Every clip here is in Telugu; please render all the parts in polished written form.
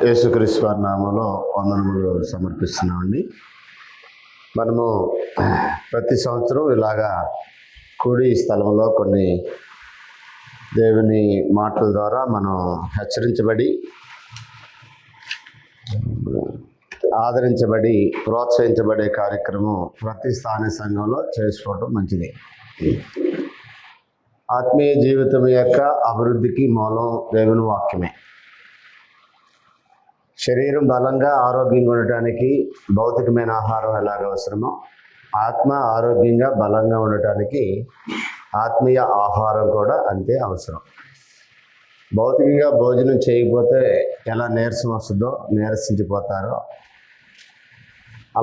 యేసుక్రీస్తు వారి నామములో వందనములు సమర్పిస్తున్నామండి. మనము ప్రతి సంవత్సరం ఇలాగా కూడి స్థలంలో కొన్ని దేవుని మాటల ద్వారా మనం హెచ్చరించబడి, ఆదరించబడి, ప్రోత్సహించబడే కార్యక్రమం ప్రతి స్థానిక సంఘంలో చేసుకోవడం మంచిది. ఆత్మీయ జీవితం యొక్క అభివృద్ధికి మూలం దేవుని వాక్యమే. శరీరం బలంగా ఆరోగ్యంగా ఉండటానికి భౌతికమైన ఆహారం ఎలాగ అవసరమో, ఆత్మ ఆరోగ్యంగా బలంగా ఉండటానికి ఆత్మీయ ఆహారం కూడా అంతే అవసరం. భౌతికంగా భోజనం చేయకపోతే ఎలా నీరసం వస్తుందో, నీరసించిపోతారో,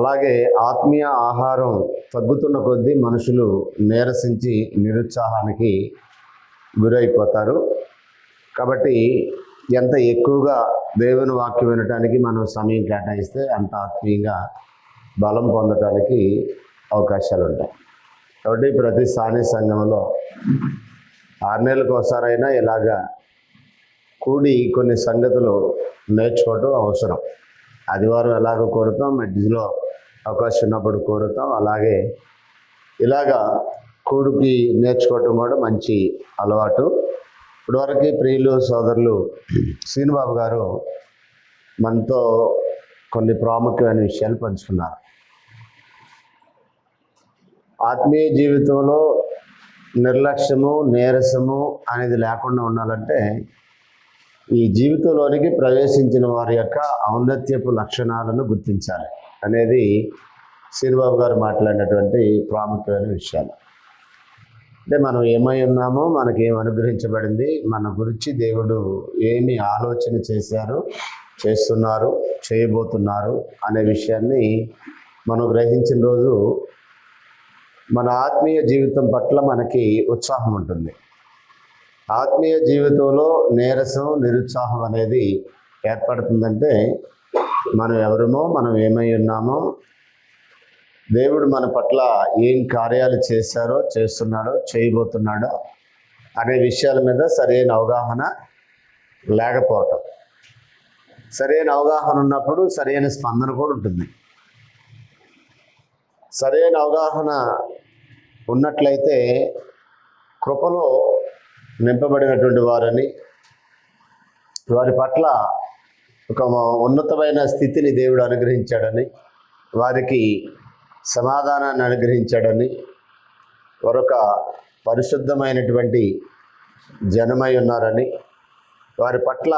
అలాగే ఆత్మీయ ఆహారం తగ్గుతున్న కొద్దీ మనుషులు నీరసించి నిరుత్సాహానికి గురైపోతారు. కాబట్టి ఎంత ఎక్కువగా దేవుని వాక్యం వినటానికి మనం సమయం కేటాయిస్తే అంత ఆత్మీయంగా బలం పొందటానికి అవకాశాలు ఉంటాయి. కాబట్టి ప్రతి స్థానిక సంఘంలో 6 నెలలకు ఒకసారైనా ఇలాగా కూడి కొన్ని సంగతులు నేర్చుకోవటం అవసరం. ఆదివారం ఎలాగో కోరుతాం, మధ్యలో అవకాశం ఉన్నప్పుడు కోరుతాం. అలాగే ఇలాగా కూడికి నేర్చుకోవటం కూడా మంచి అలవాటు. ఇప్పటివరకు ప్రియులు సోదరులు శ్రీనుబాబు గారు మనతో కొన్ని ప్రాముఖ్యమైన విషయాలు పంచుకున్నారు. ఆత్మీయ జీవితంలో నిర్లక్ష్యము, నీరసము అనేది లేకుండా ఉండాలంటే ఈ జీవితంలోనికి ప్రవేశించిన వారి యొక్క ఔన్నత్యపు లక్షణాలను గుర్తించాలి అనేది శ్రీనుబాబు గారు మాట్లాడినటువంటి ప్రాముఖ్యమైన విషయాలు. అంటే మనం ఏమై ఉన్నామో, మనకేం అనుగ్రహించబడింది, మన గురించి దేవుడు ఏమి ఆలోచన చేశారు, చేస్తున్నారు, చేయబోతున్నారు అనే విషయాన్ని మనం గ్రహించిన రోజు మన ఆత్మీయ జీవితం పట్ల మనకి ఉత్సాహం ఉంటుంది. ఆత్మీయ జీవితంలో నీరసం, నిరుత్సాహం అనేది ఏర్పడుతుందంటే మనం ఎవరమో, మనం ఏమై ఉన్నామో, దేవుడు మన పట్ల ఏం కార్యాలు చేశారో, చేస్తున్నాడో, చేయబోతున్నాడో అనే విషయాల మీద సరైన అవగాహన లేకపోవటం. సరైన అవగాహన ఉన్నప్పుడు సరైన స్పందన కూడా ఉంటుంది. సరైన అవగాహన ఉన్నట్లయితే కృపలో నింపబడినటువంటి వారని, వారి పట్ల ఒక ఉన్నతమైన స్థితిని దేవుడు అనుగ్రహించాడని, వారికి సమాధానాన్ని అనుగ్రహించాడని, మరొక పరిశుద్ధమైనటువంటి జనమై ఉన్నారని, వారి పట్ల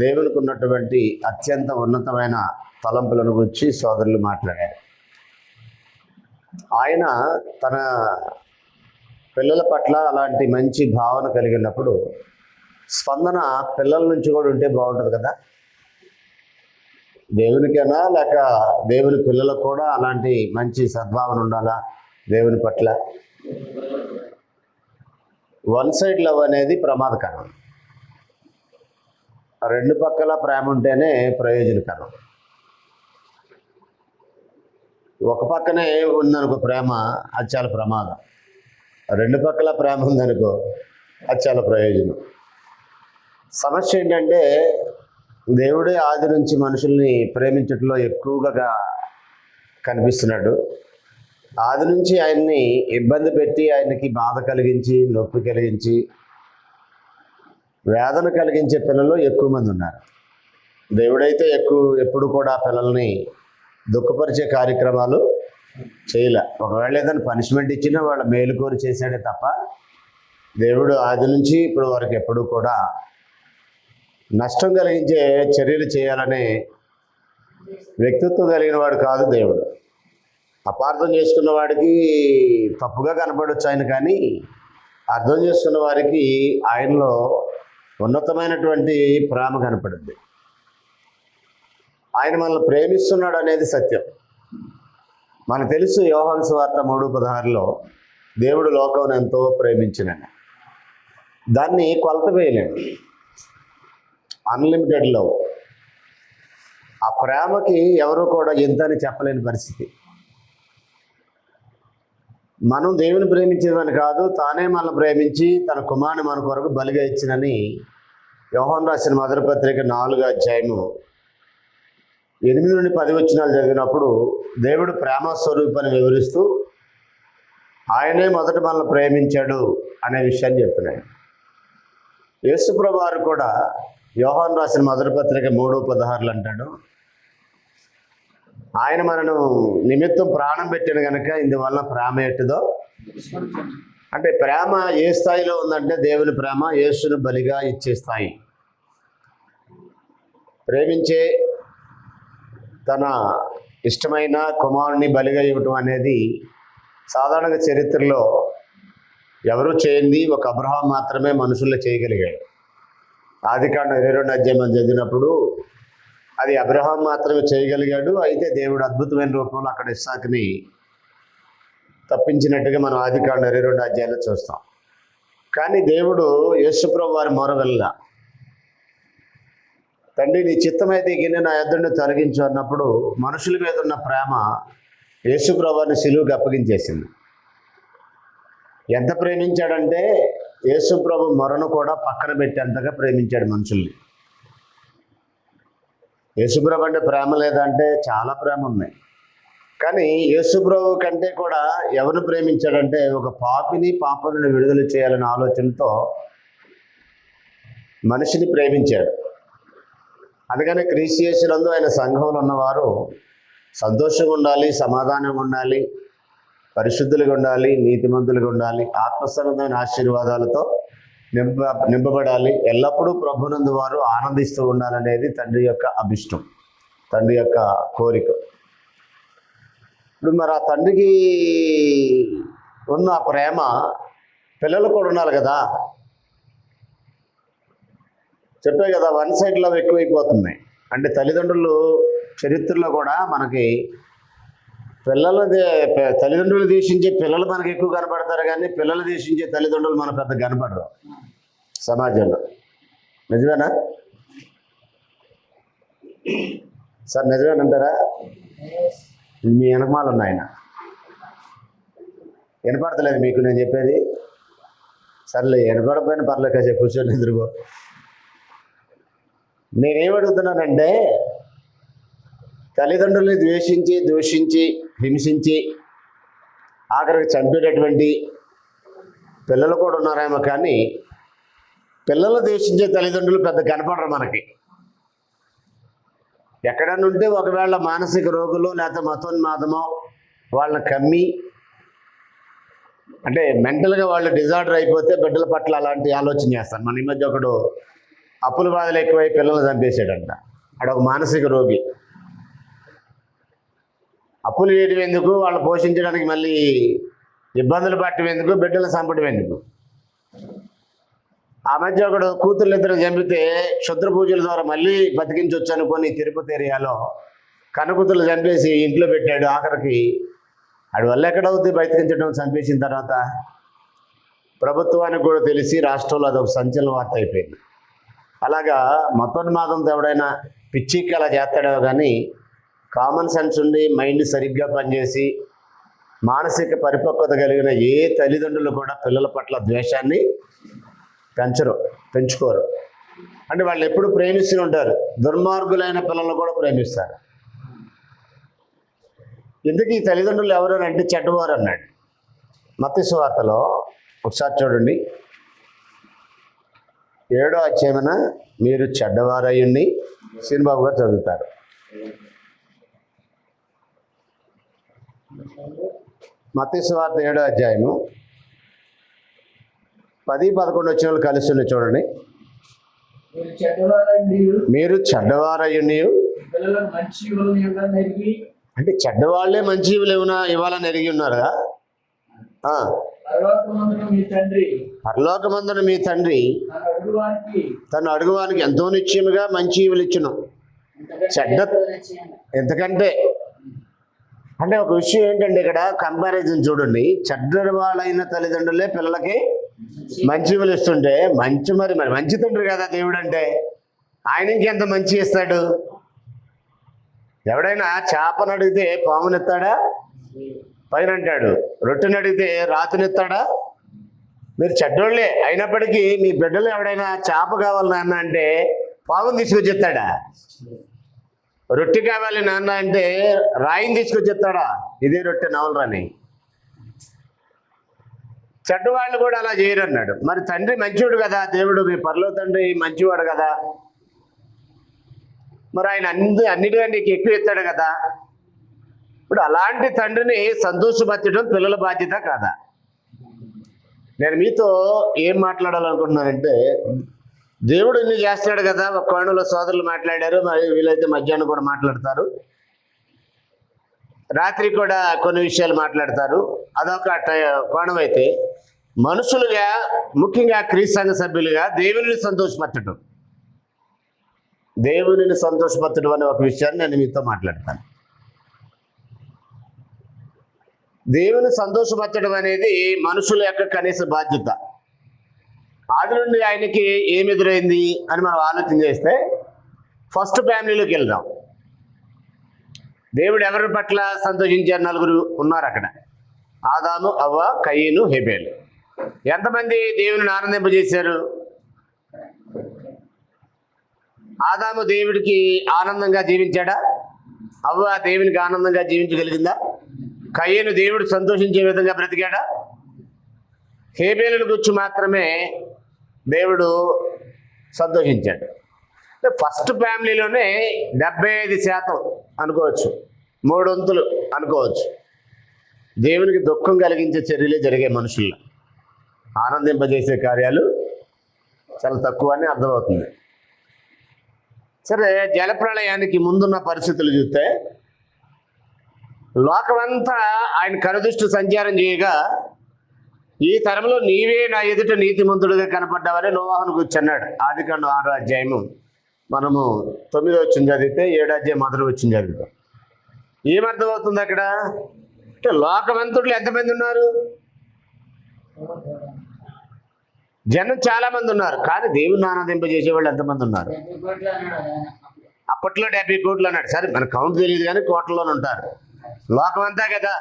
దేవునికి ఉన్నటువంటి అత్యంత ఉన్నతమైన తలంపులను గురించి సోదరులు మాట్లాడారు. ఆయన తన పిల్లల పట్ల అలాంటి మంచి భావన కలిగినప్పుడు స్పందన పిల్లల నుంచి కూడా ఉంటే బాగుంటుంది కదా. దేవునికైనా లేక దేవుని పిల్లలకు కూడా అలాంటి మంచి సద్భావన ఉండాలా దేవుని పట్ల. వన్ సైడ్ లవ్ అనేది ప్రమాదకరం. 2 పక్కల ప్రేమ ఉంటేనే ప్రయోజనకరం. ఒక పక్కనే ఉందనుకో ప్రేమ, అది చాలా ప్రమాదం. 2 పక్కల ప్రేమ ఉందనుకో, అది చాలా ప్రయోజనం. సమస్య ఏంటంటే దేవుడే ఆది నుంచి మనుషుల్ని ప్రేమించడంలో ఎక్కువగా కనిపిస్తున్నాడు. ఆది నుంచి ఆయన్ని ఇబ్బంది పెట్టి, ఆయనకి బాధ కలిగించి, నొప్పి కలిగించి, వేదన కలిగించే పిల్లలు ఎక్కువ మంది ఉన్నారు. దేవుడైతే ఎప్పుడు కూడా పిల్లల్ని దుఃఖపరిచే కార్యక్రమాలు చేయలే. ఒకవేళ ఏదైనా పనిష్మెంట్ ఇచ్చినా వాళ్ళ మేలు కోరి చేశాడే తప్ప దేవుడు ఆది నుంచి ఇప్పుడు వరకు ఎప్పుడు కూడా నష్టం కలిగించే చర్యలు చేయాలనే వ్యక్తిత్వం కలిగిన వాడు కాదు దేవుడు. అపార్థం చేసుకున్న వాడికి తప్పుగా కనపడవచ్చు ఆయన, కానీ అర్థం చేసుకున్న వారికి ఆయనలో ఉన్నతమైనటువంటి ప్రేమ కనపడుద్ది. ఆయన మనల్ని ప్రేమిస్తున్నాడు అనేది సత్యం. మనకు తెలుసు యోహాను సువార్త 3:16లో దేవుడు లోకం ఎంతో ప్రేమించినని. దాన్ని కొలత వేయలేము. Unlimited love. ఆ ప్రేమకి ఎవరు కూడా ఎంతని చెప్పలేని పరిస్థితి. మనం దేవుని ప్రేమించేదని కాదు, తానే మనల్ని ప్రేమించి తన కుమారుని మన కొరకు బలిగా ఇచ్చినని యోహాను రాసిన మొదటి పత్రిక 4వ అధ్యాయము 8 నుండి 10 వచనాలు చదివినప్పుడు దేవుడు ప్రేమ స్వరూపాన్ని వివరిస్తూ ఆయనే మొదట మనల్ని ప్రేమించాడు అనే విషయాన్ని చెప్తున్నాడు. యేసుప్రభు వారు కూడా యోహాను రాసిన మొదటి పత్రిక 3:16 అంటాడు, ఆయన మనను నిమిత్తం ప్రాణం పెట్టాడు కనుక ఇందువల్ల ప్రేమ ఎట్టుదో. అంటే ప్రేమ ఏ స్థాయిలో ఉందంటే దేవుని ప్రేమ యేసును బలిగా ఇచ్చే స్థాయి. ప్రేమించే తన ఇష్టమైన కుమారుని బలిగా ఇవ్వటం అనేది సాధారణంగా చరిత్రలో ఎవరూ చేయండి, ఒక అబ్రహాం మాత్రమే మనుషుల్లో చేయగలిగాడు. ఆదికాండం 22 అధ్యాయం చదివినప్పుడు అది అబ్రహాం మాత్రమే చేయగలిగాడు. అయితే దేవుడు అద్భుతమైన రూపంలో అక్కడ ఇస్సాకుని తప్పించినట్టుగా మనం ఆదికాండం 22 అధ్యాయంలో చూస్తాం. కానీ దేవుడు యేసుప్రభు వారి మొర వెళ్ళ, తండ్రి నీ చిత్తమైతే గిన్నె నా యొద్ద తొలగించు అన్నప్పుడు మనుషుల మీద ఉన్న ప్రేమ యేసుప్రభు వారిని సిలువకు అప్పగించేసింది. ఎంత ప్రేమించాడంటే యేసుప్రభు మొరను కూడా పక్కన పెట్టేంతగా ప్రేమించాడు మనుషుల్ని. యేసుప్రభు అంటే ప్రేమ లేదంటే చాలా ప్రేమ ఉన్నాయి. కానీ యేసుప్రభు కంటే కూడా ఎవరిని ప్రేమించాడంటే ఒక పాపను విడుదల చేయాలనే ఆలోచనతో మనిషిని ప్రేమించాడు. అందుకని క్రీస్తు యేసునందు ఆయన సంఘంలో ఉన్నవారు సంతోషంగా ఉండాలి, సమాధానంగా ఉండాలి, పరిశుద్ధులుగా ఉండాలి, నీతిమంతులుగా ఉండాలి, ఆత్మసంబంధమైన ఆశీర్వాదాలతో నింపబడాలి, ఎల్లప్పుడూ ప్రభునందు వారు ఆనందిస్తూ ఉండాలనేది తండ్రి యొక్క అభిష్టం, తండ్రి యొక్క కోరిక. ఇప్పుడు మరి ఆ తండ్రికి ఉన్న ప్రేమ పిల్లలు కూడా ఉండాలి కదా. చెప్పే కదా, వన్ సైడ్ లవ్ ఎక్కువైపోతున్నాయి. అంటే తల్లిదండ్రులు చరిత్రలో కూడా మనకి తల్లిదండ్రులు దేశించే పిల్లలు మనకు ఎక్కువ కనపడతారు, కానీ పిల్లలు దేశించే తల్లిదండ్రులు మన పెద్ద కనపడరు సమాజంలో. నిజమేనా సార్? నిజమేనంటారా? మీ వెనకమాలు ఉన్నాయన వినపడతలేదు మీకు నేను చెప్పేది? సర్లే, వినపడకపోయినా పర్లేదు, కాసేపు కూర్చొని ఎదురుగో. నేనేమడుగుతున్నానంటే తల్లిదండ్రుల్ని దూషించి హింసించి ఆఖరికి చంపేటటువంటి పిల్లలు కూడా ఉన్నారేమో, కానీ పిల్లలు ద్వేషించే తల్లిదండ్రులు పెద్ద కనపడరు మనకి. ఎక్కడన్నా ఉంటే ఒకవేళ మానసిక రోగులు లేకపోతే మతోన్మాదమో వాళ్ళని కమ్మి, అంటే మెంటల్గా వాళ్ళు డిజార్డర్ అయిపోతే బిడ్డల పట్ల అలాంటి ఆలోచన చేస్తారు. మన ఈ మధ్య ఒకడు అప్పుల బాధలు ఎక్కువై పిల్లలు చంపేసాడంట. అడొక మానసిక రోగి. అప్పులు చేయడం ఎందుకు, వాళ్ళు పోషించడానికి మళ్ళీ ఇబ్బందులు పట్టడం ఎందుకు, బిడ్డలు చంపడం ఎందుకు? ఆ మధ్య ఒకడు కూతుర్లు ఇద్దరు చంపితే క్షుద్ర పూజల ద్వారా మళ్ళీ బతికించవచ్చు అనుకొని తిరుపతి ఏరియాలో కనుకూతులు చంపేసి ఇంట్లో పెట్టాడు. ఆఖరికి ఆడి వల్ల ఎక్కడవుతుంది బతికించడం, చంపేసిన తర్వాత ప్రభుత్వానికి కూడా తెలిసి రాష్ట్రంలో అదొక సంచలన వార్త అయిపోయింది. అలాగా మతోన్మాదంతో ఎవడైనా పిచ్చికి అలా చేస్తాడో, కానీ కామన్ సెన్స్ ఉండి మైండ్ సరిగ్గా పనిచేసి మానసిక పరిపక్వత కలిగిన ఏ తల్లిదండ్రులు కూడా పిల్లల పట్ల ద్వేషాన్ని పెంచుకోరు. అంటే వాళ్ళు ఎప్పుడు ప్రేమిస్తూ ఉంటారు. దుర్మార్గులైన పిల్లలను కూడా ప్రేమిస్తారు. ఎందుకు ఈ తల్లిదండ్రులు ఎవరు అంటే చెడ్డవారు అన్నాడు మత్తయి సువార్తలో. ఒకసారి చూడండి, 7వ అధ్యాయమున మీరు చెడ్డవారయ్యుండి, శ్రీనిబాబు గారు చదువుతారు. మత్తయి సువార్త 7వ అధ్యాయము 10-11 వచనాలు కలిసి ఉన్నాయి చూడండి. మీరు చెడ్డవారయ్యుండి, అంటే చెడ్డవాళ్లే మంచి ఇవ్వాలని ఎరిగి ఉన్నారుగా. పరలోకమందున మీ తండ్రి తను అడుగువానికి ఎంతో నిశ్చయముగా మంచి ఈవులు ఇచ్చును. చెడ్డ ఎంతకంటే అంటే ఒక విషయం ఏంటంటే ఇక్కడ కంపారిజన్ చూడండి. చెడ్డవాళ్ళైన తల్లిదండ్రులే పిల్లలకి మంచి ఈవులు ఇస్తుంటే మరి మంచి తండ్రి కదా దేవుడు అంటే, ఆయన ఇంకెంత మంచి ఇస్తాడు? ఎవడైనా చేపను అడిగితే పామునిస్తాడా? పైన అంటాడు. రొట్టెని అడిగితే రాతినిస్తాడా? మీరు చెడ్డోళ్ళే అయినప్పటికీ మీ బిడ్డలు ఎవడైనా చేప కావాలన్నా అంటే పాముని తీసుకొచ్చేస్తాడా? రొట్టె కావాలి నాన్న అంటే రాయిని తీసుకొచ్చి చెప్తాడా, ఇదే రొట్టె నవలరని. చెడ్డవాళ్ళు కూడా అలా చేయరు అన్నాడు. మరి తండ్రి మంచివాడు కదా, దేవుడు మీ పరలో తండ్రి మంచివాడు కదా, మరి ఆయన అన్నిటికంటే నీకు ఎక్కువ ఇస్తాడు కదా. ఇప్పుడు అలాంటి తండ్రిని సంతోషపరచడం పిల్లల బాధ్యత కాదా? నేను మీతో ఏం మాట్లాడాలనుకుంటున్నానంటే, దేవుడు ఇన్ని చేస్తున్నాడు కదా. ఒక కోణంలో సోదరులు మాట్లాడారు, మరి వీలైతే మధ్యాహ్నం కూడా మాట్లాడతారు, రాత్రి కూడా కొన్ని విషయాలు మాట్లాడతారు. అదొక కోణం అయితే, మనుషులుగా ముఖ్యంగా క్రీస్తు సంఘ సభ్యులుగా దేవునిని సంతోషపరచడం అనే ఒక విషయాన్ని నేను మీతో మాట్లాడతాను. దేవుని సంతోషపరచడం అనేది మనుషుల యొక్క కనీస బాధ్యత. ఆది నుండి ఆయనకి ఏమి ఎదురైంది అని మనం ఆలోచన చేస్తే, ఫస్ట్ ఫ్యామిలీలోకి వెళ్దాం. దేవుడు ఎవరి పట్ల సంతోషించారు? నలుగురు ఉన్నారు అక్కడ, ఆదాము, అవ్వ, కయీను, హేబేలు. ఎంతమంది దేవుని ఆనందింపజేశారు? ఆదాము దేవుడికి ఆనందంగా జీవించాడా? అవ్వ దేవునికి ఆనందంగా జీవించగలిగిందా? కయీను దేవుడు సంతోషించే విధంగా బ్రతికాడా? హేబేలును గురించి మాత్రమే దేవుడు సంతోషించాడు. ఫస్ట్ ఫ్యామిలీలోనే 75% అనుకోవచ్చు, 3 వంతులు అనుకోవచ్చు, దేవునికి దుఃఖం కలిగించే చర్యలే జరిగే మనుషుల్లో. ఆనందింపజేసే కార్యాలు చాలా తక్కువ అని అర్థమవుతుంది. సరే, జలప్రళయానికి ముందున్న పరిస్థితులు చూస్తే, లోకమంతా ఆయన కనుదృష్టి సంచారం చేయగా, ఈ తరంలో నీవే నా ఎదుట నీతిమంతుడిగా కనపడ్డావని నోవాహును గురించి అన్నాడు. ఆదికాండం 6వ అధ్యాయము మనము 9వ వచనం చదివితే 7వ అధ్యాయం 1వ వచనం చదివితే ఏమర్థమవుతుంది అక్కడ అంటే, లోకమంతుడులు ఎంతమంది ఉన్నారు? జనం చాలా మంది ఉన్నారు, కానీ దేవుని ఆనందింపజేసే వాళ్ళు ఎంతమంది ఉన్నారు? అప్పట్లో 70 కోట్లు అన్నాడు. సరే, మన కౌంట్ తెలియదు కానీ కోట్లలోనే ఉంటారు. లోకమంతా కదా,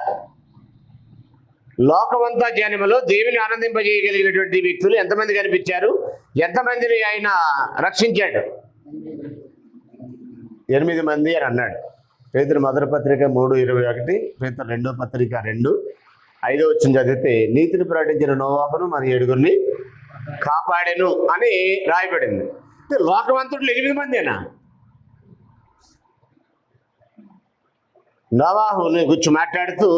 లోకమంతా జనములో దేవుని ఆనందింపజేయగలిగినటువంటి వ్యక్తులు ఎంతమంది కనిపించారు? ఎంతమందిని ఆయన రక్షించాడు? 8 మంది అని అన్నాడు. పేతురు మొదటి పత్రిక 3:21, పేతురు 2వ పత్రిక 2, 5వ వచనం చదివితే, నీతిని ప్రకటించిన నోవాహును మరి 7గురిని కాపాడెను అని రాయబడింది. లోకమంతుడు 8 మందేనా? నోవాహుని గురించి మాట్లాడుతూ,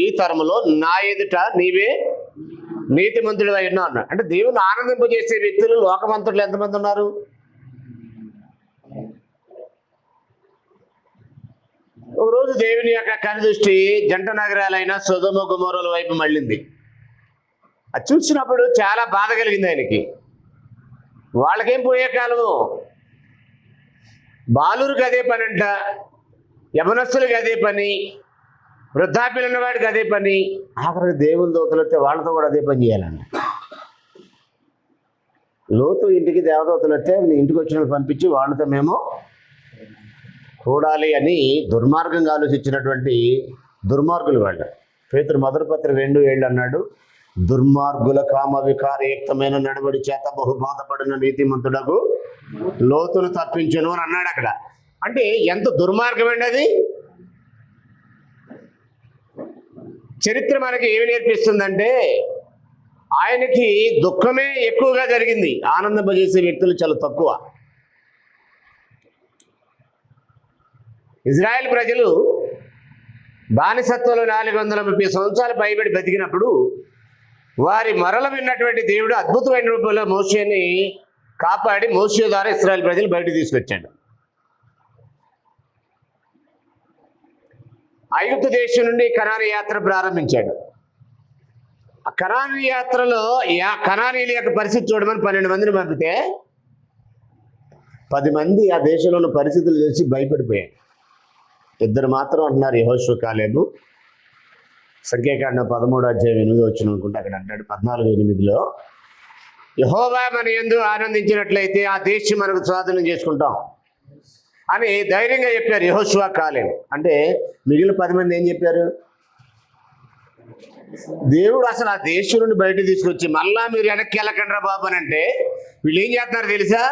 ఈ తరములో నా ఎదుట నీవే నీతిమంతుడు అయినా అన్నాడు. అంటే దేవుని ఆనందింపజేసే వ్యక్తులు లోకమంతులు ఎంతమంది ఉన్నారు? ఒకరోజు దేవుని యొక్క కనుదృష్టి జంట నగరాలైన సొదొమ గొమొర్రాల వైపు మళ్ళింది. అది చూసినప్పుడు చాలా బాధ కలిగింది ఆయనకి. వాళ్ళకేం పోయే కాలము, బాలురికి అదే పని అంట, యవనస్తులకి అదే పని, వృద్ధాప్యులు ఉన్నవాడికి అదే పని, ఆఖరికి దేవుని దూతలు వస్తే వాళ్ళతో కూడా అదే పని చేయాలంట. లోతు ఇంటికి దేవదూతలు వస్తే ఇంటికి వచ్చిన వాళ్ళు పంపించి వాళ్ళతో మేము చూడాలి అని దుర్మార్గంగా ఆలోచించినటువంటి దుర్మార్గులు వాళ్ళు. పేతురు మొదటి పత్రిక 2:7 అన్నాడు, దుర్మార్గుల కామ వికారయుక్తమైన నడవడి చేత బహుబాధపడిన నీతిమంతుడకు లోతును తప్పించును అని అన్నాడు అక్కడ. అంటే ఎంత దుర్మార్గమండి అది. చరిత్ర మనకి ఏమి నేర్పిస్తుందంటే, ఆయనకి దుఃఖమే ఎక్కువగా జరిగింది, ఆనందింపజేసే వ్యక్తులు చాలా తక్కువ. ఇజ్రాయెల్ ప్రజలు బానిసత్వంలో 430 సంవత్సరాలు పైబడి బతికినప్పుడు వారి మరల విన్నటువంటి దేవుడు అద్భుతమైన రూపంలో మోషేని కాపాడి మోషే ద్వారా ఇశ్రాయేల్ ప్రజలు బయటకు తీసుకొచ్చాడు. ఐగుప్తు దేశం నుండి కనానీ యాత్ర ప్రారంభించాడు. ఆ కనానీ యాత్రలో కనానీయుల యొక్క పరిస్థితి చూడమని 12 మందిని పంపితే 10 మంది ఆ దేశంలో ఉన్న పరిస్థితులు చూసి భయపడిపోయారు. 2 మాత్రం అంటున్నారు, యెహోషువ, కాలేబు. సంఖ్యాకాండం 13వ అధ్యాయం 8వ వచనం అనుకుంటే అక్కడ అంటాడు 14:8లో, యెహోవా మన యందు ఆనందించినట్లయితే ఆ దేశం మనకు స్వాధీనం చేసుకుంటాం అని ధైర్యంగా చెప్పారు యెహోషువ, కాలేబు. అంటే మిగిలిన 10 మంది ఏం చెప్పారు? దేవుడు అసలు ఆ దేశం నుండి బయటకు తీసుకొచ్చి మళ్ళా మీరు వెనక్కి వెళ్ళకండ్రా బాబు అని అంటే వీళ్ళు ఏం చేస్తున్నారు తెలుసా?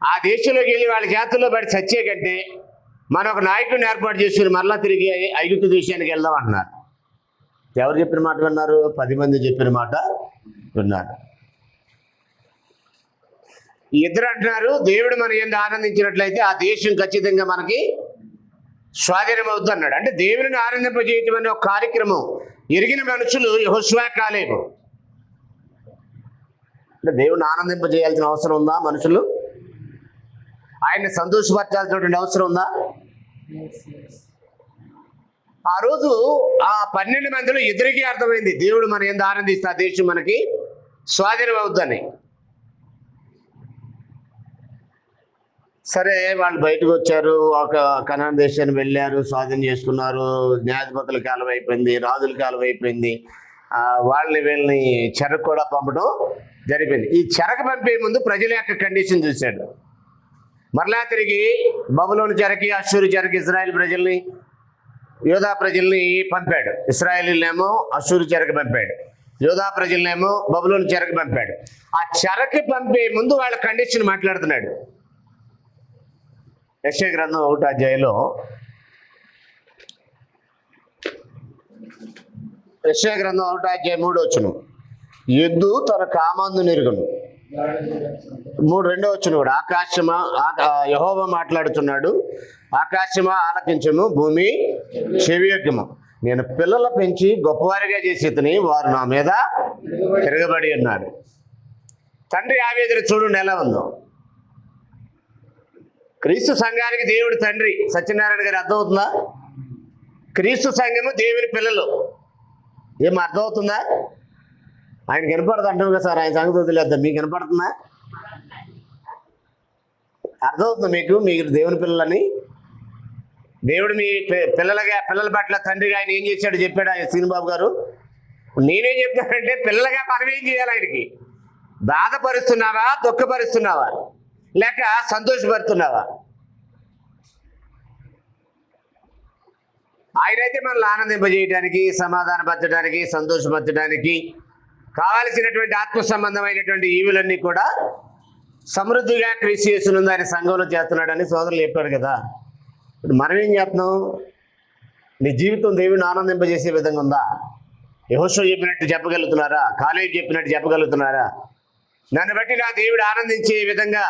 ఆ దేశంలోకి వెళ్ళి వాళ్ళ జాతుల్లో పడి చచ్చే కంటే మనం ఒక నాయకుడిని ఏర్పాటు చేసుకుని మరలా తిరిగి ఐగుప్తు దేశానికి వెళ్దాం అంటున్నారు. ఎవరు చెప్పిన మాట విన్నారు? 10 మంది చెప్పిన మాట విన్నారు. ఇద్దరు అంటున్నారు, దేవుడు మన యందు ఆనందించినట్లయితే ఆ దేశం ఖచ్చితంగా మనకి స్వాధీనం అవుద్ది అన్నాడు. అంటే దేవుని ఆనందింపజేయటం అనే ఒక కార్యక్రమం ఎరిగిన మనుషులు యెహోషువ కాలేబు. అంటే దేవుని ఆనందింపజేయాల్సిన అవసరం ఉందా? మనుషులు ఆయన్ని సంతోషపరచాల్సినటువంటి అవసరం ఉందా? ఆ రోజు ఆ 12 మందిలో ఇద్దరికీ అర్థమైంది దేవుడు మన యందు ఆనందిస్తే ఆ దేశం మనకి స్వాధీనం అవుద్దని. సరే, వాళ్ళు బయటకు వచ్చారు, ఒక కనాన్ దేశాన్ని వెళ్ళారు, స్వాధీనం చేసుకున్నారు. న్యాయాధిపతుల కాలం అయిపోయింది, రాజుల కాలం అయిపోయింది. వాళ్ళని వీళ్ళని చెరకు కూడా పంపడం జరిపింది. ఈ చెరకు పంపే ముందు ప్రజల యొక్క కండిషన్ చూశాడు. మరలా తిరిగి బబులోను చెరకి, అష్షూరు చెరకి ఇజ్రాయెల్ ప్రజల్ని, యోధా ప్రజల్ని పంపాడు. ఇశ్రాయేలీనేమో అష్షూరు చెరకు పంపాడు, యోధా ప్రజలనేమో బబులోను చెరకు పంపాడు. ఆ చెరకు పంపే ముందు వాళ్ళ కండిషన్ మాట్లాడుతున్నాడు. యెషయా గ్రంథం 1వ అధ్యాయంలో యెషయా గ్రంథం 1వ అధ్యాయం 3వ వచనం, ఎద్దు తన కామందు నెరుగును. 2వ వచనం కూడా, ఆకాశమా యెహోవా మాట్లాడుతున్నాడు, ఆకాశమా ఆలకించము, భూమి చెవియొగ్గము. నేను పిల్లలు పెంచి గొప్పవారిగా చేసేతని వారు నా మీద తిరగబడి ఉన్నారు. తండ్రి ఆవేదన చూడండి ఎలా ఉందో. క్రీస్తు సంఘానికి దేవుడు తండ్రి. సత్యనారాయణ గారు అర్థమవుతుందా? క్రీస్తు సంఘము దేవుని పిల్లలు. ఏం అర్థమవుతుందా? ఆయన కనపడదు అంటాం కదా సార్, ఆయన సంగతి వదిలేద్దాం. మీకు కనపడుతుందా? అర్థమవుతుందా మీకు? మీరు దేవుని పిల్లలని. దేవుడు మీ పిల్లల పట్ల తండ్రిగా ఆయన ఏం చేశాడు చెప్పాడు ఆయన శ్రీనిబాబు గారు. నేనేం చెప్తానంటే, పిల్లలుగా మనం ఏం చేయాలి? ఆయనకి బాధపరుస్తున్నావా, దుఃఖపరుస్తున్నావా, లేక సంతోషపడుతున్నావా? ఆయనైతే మనల్ని ఆనందింపజేయడానికి, సమాధానపరచడానికి, సంతోషపరచడానికి కావలసినటువంటి ఆత్మ సంబంధమైనటువంటి ఈవులన్నీ కూడా సమృద్ధిగా క్రీస్తు యేసునందు ఆయన సంఘంలో చేస్తున్నాడని సోదరులు చెప్పాడు కదా. ఇప్పుడు మనం ఏం చేస్తున్నాం? నీ జీవితం దేవుని ఆనందింపజేసే విధంగా ఉందా? యెహోషువ చెప్పినట్టు చెప్పగలుగుతున్నారా? కాలేబు చెప్పినట్టు చెప్పగలుగుతున్నారా? నన్ను బట్టి నా దేవుడు ఆనందించే విధంగా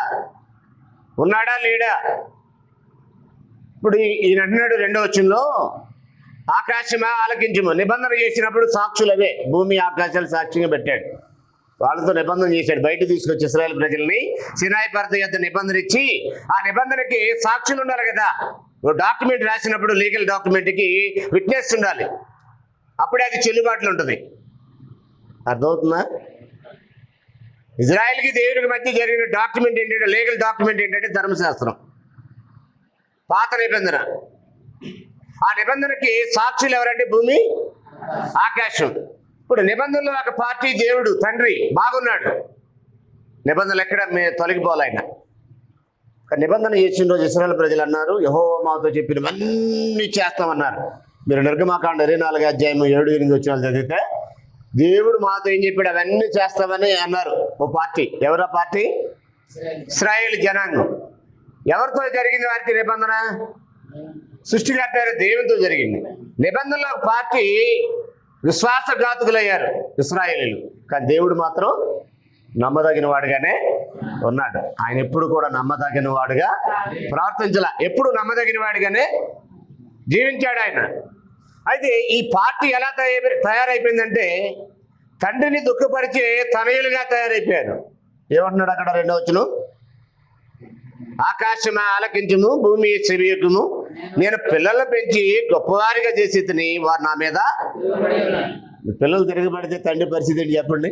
ఉన్నాడా లేడా? ఇప్పుడు ఈయన అంటున్నాడు 2వ వచనంలో, ఆకాశమా ఆలకించము. నిబంధన చేసినప్పుడు సాక్షులు అవే, భూమి ఆకాశాలు సాక్ష్యంగా పెట్టాడు. వాళ్ళతో నిబంధన చేశాడు. బయట తీసుకొచ్చి ఇశ్రాయేల్ ప్రజల్ని సినాయి పర్వత యొద్ద నిబంధన ఇచ్చి, ఆ నిబంధనకి సాక్షులు ఉండాలి కదా. ఓ డాక్యుమెంట్ రాసినప్పుడు లీగల్ డాక్యుమెంట్కి విట్నెస్ ఉండాలి, అప్పుడే అది చెల్లుబాట్లు ఉంటుంది. అర్థమవుతుందా? ఇజ్రాయెల్కి దేవుడికి మధ్య జరిగిన డాక్యుమెంట్ ఏంటంటే, లీగల్ డాక్యుమెంట్ ఏంటంటే ధర్మశాస్త్రం, పాత నిబంధన. ఆ నిబంధనకి సాక్షులు ఎవరంటే భూమి, ఆకాశం. ఇప్పుడు నిబంధనలో ఒక పార్టీ దేవుడు తండ్రి బాగున్నాడు, నిబంధనలు ఎక్కడ తొలగిపోవాలైనా. నిబంధన చేసిన రోజు ఇశ్రాయేల్ ప్రజలు అన్నారు, యెహోవా మాతో చెప్పినవన్నీ చేస్తామన్నారు. మీరు నిర్గమాకాండ 24వ అధ్యాయం 7-8 వచనాలు చదివితే దేవుడు మాతో ఏం చెప్పాడు? అవన్నీ చేస్తామని అన్నారు ఓ పార్టీ. ఎవరా పార్టీ? ఇశ్రాయేలు జనాంగం. ఎవరితో జరిగింది వారికి నిబంధన? సృష్టికర్త దేవునితో జరిగింది. నిబంధనలో పార్టీ విశ్వాసఘాతుకులయ్యారు ఇశ్రాయేలీలు, కానీ దేవుడు మాత్రం నమ్మదగిన వాడుగానే ఉన్నాడు. ఆయన ఎప్పుడు కూడా నమ్మదగిన వాడుగా ప్రవర్తించాల, ఎప్పుడు నమ్మదగిన వాడిగానే జీవించాడు ఆయన. అయితే ఈ పార్టీ ఎలా తయారైపోయిందంటే, తండ్రిని దుఃఖపరిచే తనయులుగా తయారైపోయారు. ఏమంటున్నాడు అక్కడ 2వ వచనం, ఆకాశమా ఆలకించుము, భూమి చెవియొగ్గుము. నేను పిల్లలు పెంచి గొప్పవారిగా చేసేదని వారు నా మీద. పిల్లలు తిరగబడితే తండ్రి పరిస్థితి ఏంటి చెప్పండి?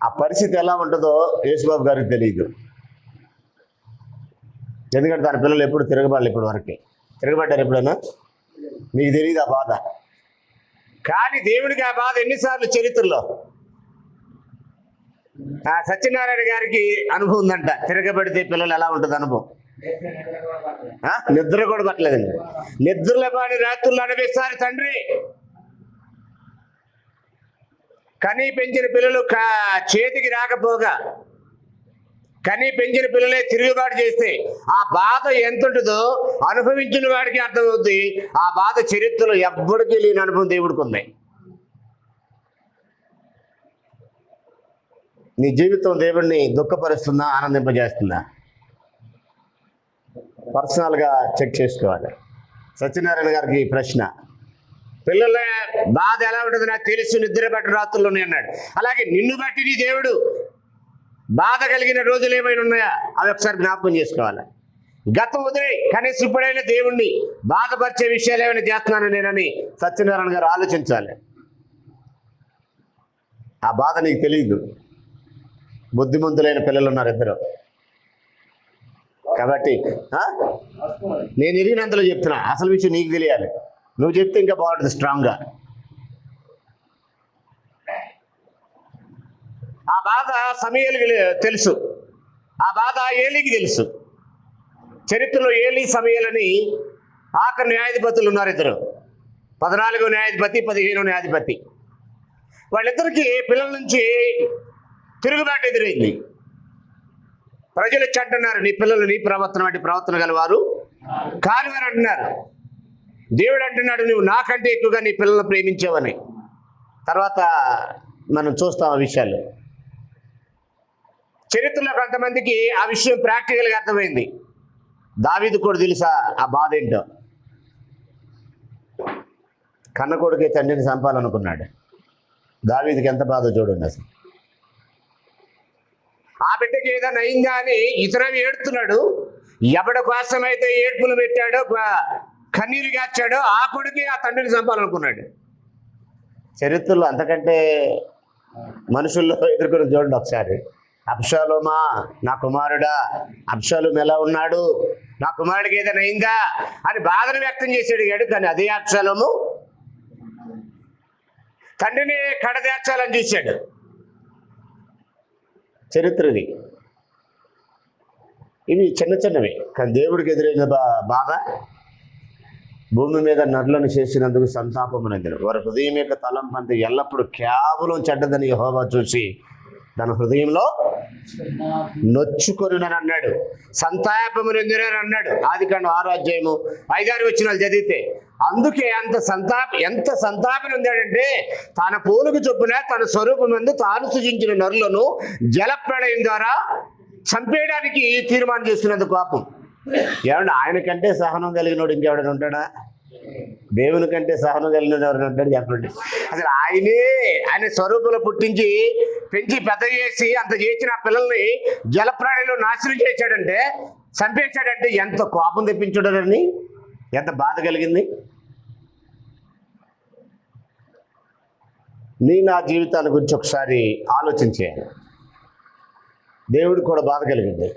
ఆ పరిస్థితి ఎలా ఉంటుందో యేసుబాబు గారికి తెలియదు. ఎందుకంటే తన పిల్లలు ఎప్పుడు తిరగబడాలి. ఇప్పటి వరకే తిరగబడ్డారు ఎప్పుడైనా? మీకు తెలియదు ఆ బాధ. కానీ దేవుడికి ఆ బాధ ఎన్నిసార్లు చరిత్రలో. సత్యనారాయణ గారికి అనుభవం ఉందంట, తిరగబడితే పిల్లలు ఎలా ఉంటుంది అనుభవం. నిద్ర కూడా పట్టలేదండి. నిద్రలో పాడి రాత్రులు అనిపిస్తారు తండ్రి. కనీ పెంచిన పిల్లలు చేతికి రాకపోగా, కని పెంచిన పిల్లలే తిరుగుబాటు చేస్తే ఆ బాధ ఎంత ఉంటుందో అనుభవించిన వాడికి అర్థమవుతుంది. ఆ బాధ చరిత్రలో ఎవ్వడికి లేని అనుభవం దేవుడికి ఉంది. నీ జీవితం దేవుడిని దుఃఖపరుస్తుందా, ఆనందింపజేస్తుందా? పర్సనల్గా చెక్ చేసుకోవాలి. సత్యనారాయణ గారికి ప్రశ్న, పిల్లల బాధ ఎలా ఉంటుంది నాకు తెలుసు, నిద్ర పట్టిన రాత్రులు ఉన్నాయి అన్నాడు. అలాగే నిన్ను బట్టి నీ దేవుడు బాధ కలిగిన రోజులు ఏమైనా ఉన్నాయా అవి ఒకసారి జ్ఞాపకం చేసుకోవాలి. గతం వదిలే కనీసం ఇప్పుడైనా దేవుణ్ణి బాధపరిచే విషయాలు ఏమైనా చేస్తున్నాను నేనని సత్యనారాయణ గారు ఆలోచించాలి. ఆ బాధ నీకు తెలియదు. బుద్ధిమంతులైన పిల్లలు ఉన్నారు ఇద్దరు. కాబట్టి నేను ఎరిగినంతలో చెప్తున్నా, అసలు విషయం నీకు తెలియాలి. నువ్వు చెప్తే ఇంకా బాగుంటుంది స్ట్రాంగ్గా. ఆ బాధ సమయలుకి తెలుసు, ఆ బాధ ఏలికి తెలుసు. చరిత్రలో ఏలి సమయలని ఆఖరి న్యాయాధిపతులు ఉన్నారు ఇద్దరు, 14వ న్యాయాధిపతి 15వ న్యాయాధిపతి. వాళ్ళిద్దరికి పిల్లల నుంచి తిరుగుబాటు ఎదురైంది. ప్రజలు చెడ్డన్నారు, నీ పిల్లలు నీ ప్రవర్తన వంటి ప్రవర్తన గలవారు కానివారు అంటున్నారు. దేవుడు అంటున్నాడు నువ్వు నాకంటే ఎక్కువగా నీ పిల్లలను ప్రేమించావని. తర్వాత మనం చూస్తాం ఆ విషయాలు. చరిత్రలో కొంతమందికి ఆ విషయం ప్రాక్టికల్గా అర్థమైంది. దావీదు కూడా తెలుసా ఆ బాధ ఏంటో. కన్న కొడుకే తండ్రిని చంపాలనుకున్నాడు. దావీదుకి ఎంత బాధ చూడండి అసలు. ఆ బిడ్డకి ఏదైనా అయిందా అని ఇతరవి ఏడుతున్నాడు. ఎవడి కోసం అయితే ఏడ్పులు పెట్టాడో, కన్నీరు గార్చాడో ఆ కొడుకే ఆ తండ్రిని చంపాలనుకున్నాడు. చరిత్రలో అంతకంటే మనుషుల్లో ఎదుర్కొని చూడండి ఒకసారి. అబ్షాలోమా నా కుమారుడా, అబ్షాలోము ఎలా ఉన్నాడు, నా కుమారుడికి ఏదైనా అయిందా అని బాధను వ్యక్తం చేసి అడిగాడు. కానీ అదే అబ్షాలోము తండ్రిని కడదేర్చాలని చూశాడు. చరిత్రది. ఇవి చిన్న చిన్నవి, కానీ దేవుడికి ఎదురైన బాధ భూమి మీద నరులను చేసినందుకు సంతాపమునందును వారి హృదయం యొక్క తలంపంత ఎల్లప్పుడూ కేవలం చెడ్డదని యెహోవా చూసి తన హృదయంలో నొచ్చుకొనునని అన్నాడు. సంతాపమునందునని అన్నాడు. ఆదికాండం 6వ అధ్యాయము 5-6 వచనాలు చదివితే అందుకే ఎంత సంతాపం ఉందాడంటే తన పోలుకు చొప్పున తన స్వరూపమందు తాను సృజించిన నరులను జలప్రళయం ద్వారా చంపేయడానికి తీర్మానం చేసుకున్నందుకు కోపం. ఏమంటే ఆయన కంటే సహనం కలిగినోడు ఇంకెవడైనా ఉంటాడా? దేవుని కంటే సహనం కలిగినోడు ఎవరైనా ఉంటాడు చెప్పండి. అసలు ఆయన స్వరూపంలో పుట్టించి పెంచి పెద్ద చేసి అంత చేసిన ఆ పిల్లల్ని జలప్రాణిలో నాశనం చేశాడంటే, చంపేశాడంటే ఎంత కోపం తెప్పించుడని, ఎంత బాధ కలిగింది. నా జీవితాన్ని గురించి ఒకసారి ఆలోచించేయాలి. దేవుడికి కూడా బాధ కలిగింది,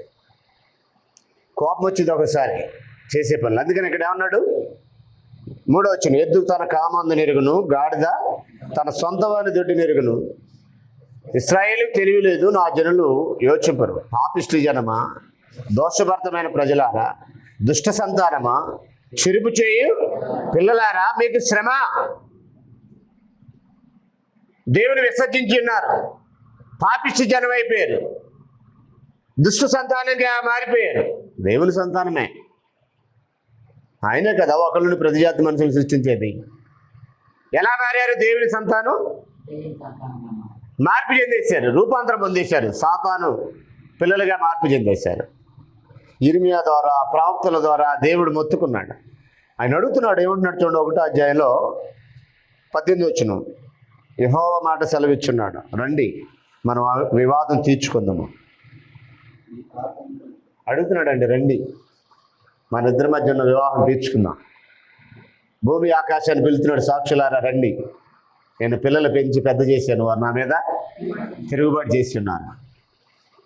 కోపం వచ్చింది ఒకసారి చేసే పనులు. అందుకని ఇక్కడ ఏమన్నాడు 3వ వచనం, ఎద్దు తన కామందు నెరుగును, గాడిద తన సొంత వాని దొడ్డి నెరుగును. ఇశ్రాయేలు తెలివి లేదు, నా జనులు యోచింపరు. పాపిష్టి జనమా, దోషభరితమైన ప్రజలారా, దుష్ట సంతానమా, చిరుపు చేయు పిల్లలారా, మీకు శ్రమ. దేవుని విసర్జించి ఉన్నారు, పాపిష్టి జనం అయిపోయారు, దుష్ట సంతానంగా మారిపోయారు. దేవుని సంతానమే, ఆయనే కదా ఒకరి నుండి ప్రతి జాతి మనుషులు సృష్టించేది. ఎలా మారారు? దేవుని సంతానం మార్పు చెందేశారు, రూపాంతరం పొందేశారు, సాతాను పిల్లలుగా మార్పు చెందేశారు. ఇర్మియా ద్వారా, ప్రవక్తల ద్వారా దేవుడు మొత్తుకున్నాడు. ఆయన అడుగుతున్నాడు, ఏమంటున్నాడు చూడండి 1వ అధ్యాయంలో 18వ వచనం, యెహోవా మాట సెలవిచ్చున్నాడు, రండి మనం వివాదం తీర్చుకుందాము. అడుగుతున్నాడండి, రండి మన ఇద్దరి మధ్య ఉన్న వివాహం తీర్చుకుందాం. భూమి ఆకాశాన్ని పిలుస్తున్నాడు, సాక్షులారా రండి, నేను పిల్లలు పెంచి పెద్ద చేశాను, వారు నా మీద తిరుగుబాటు చేసి ఉన్నాను.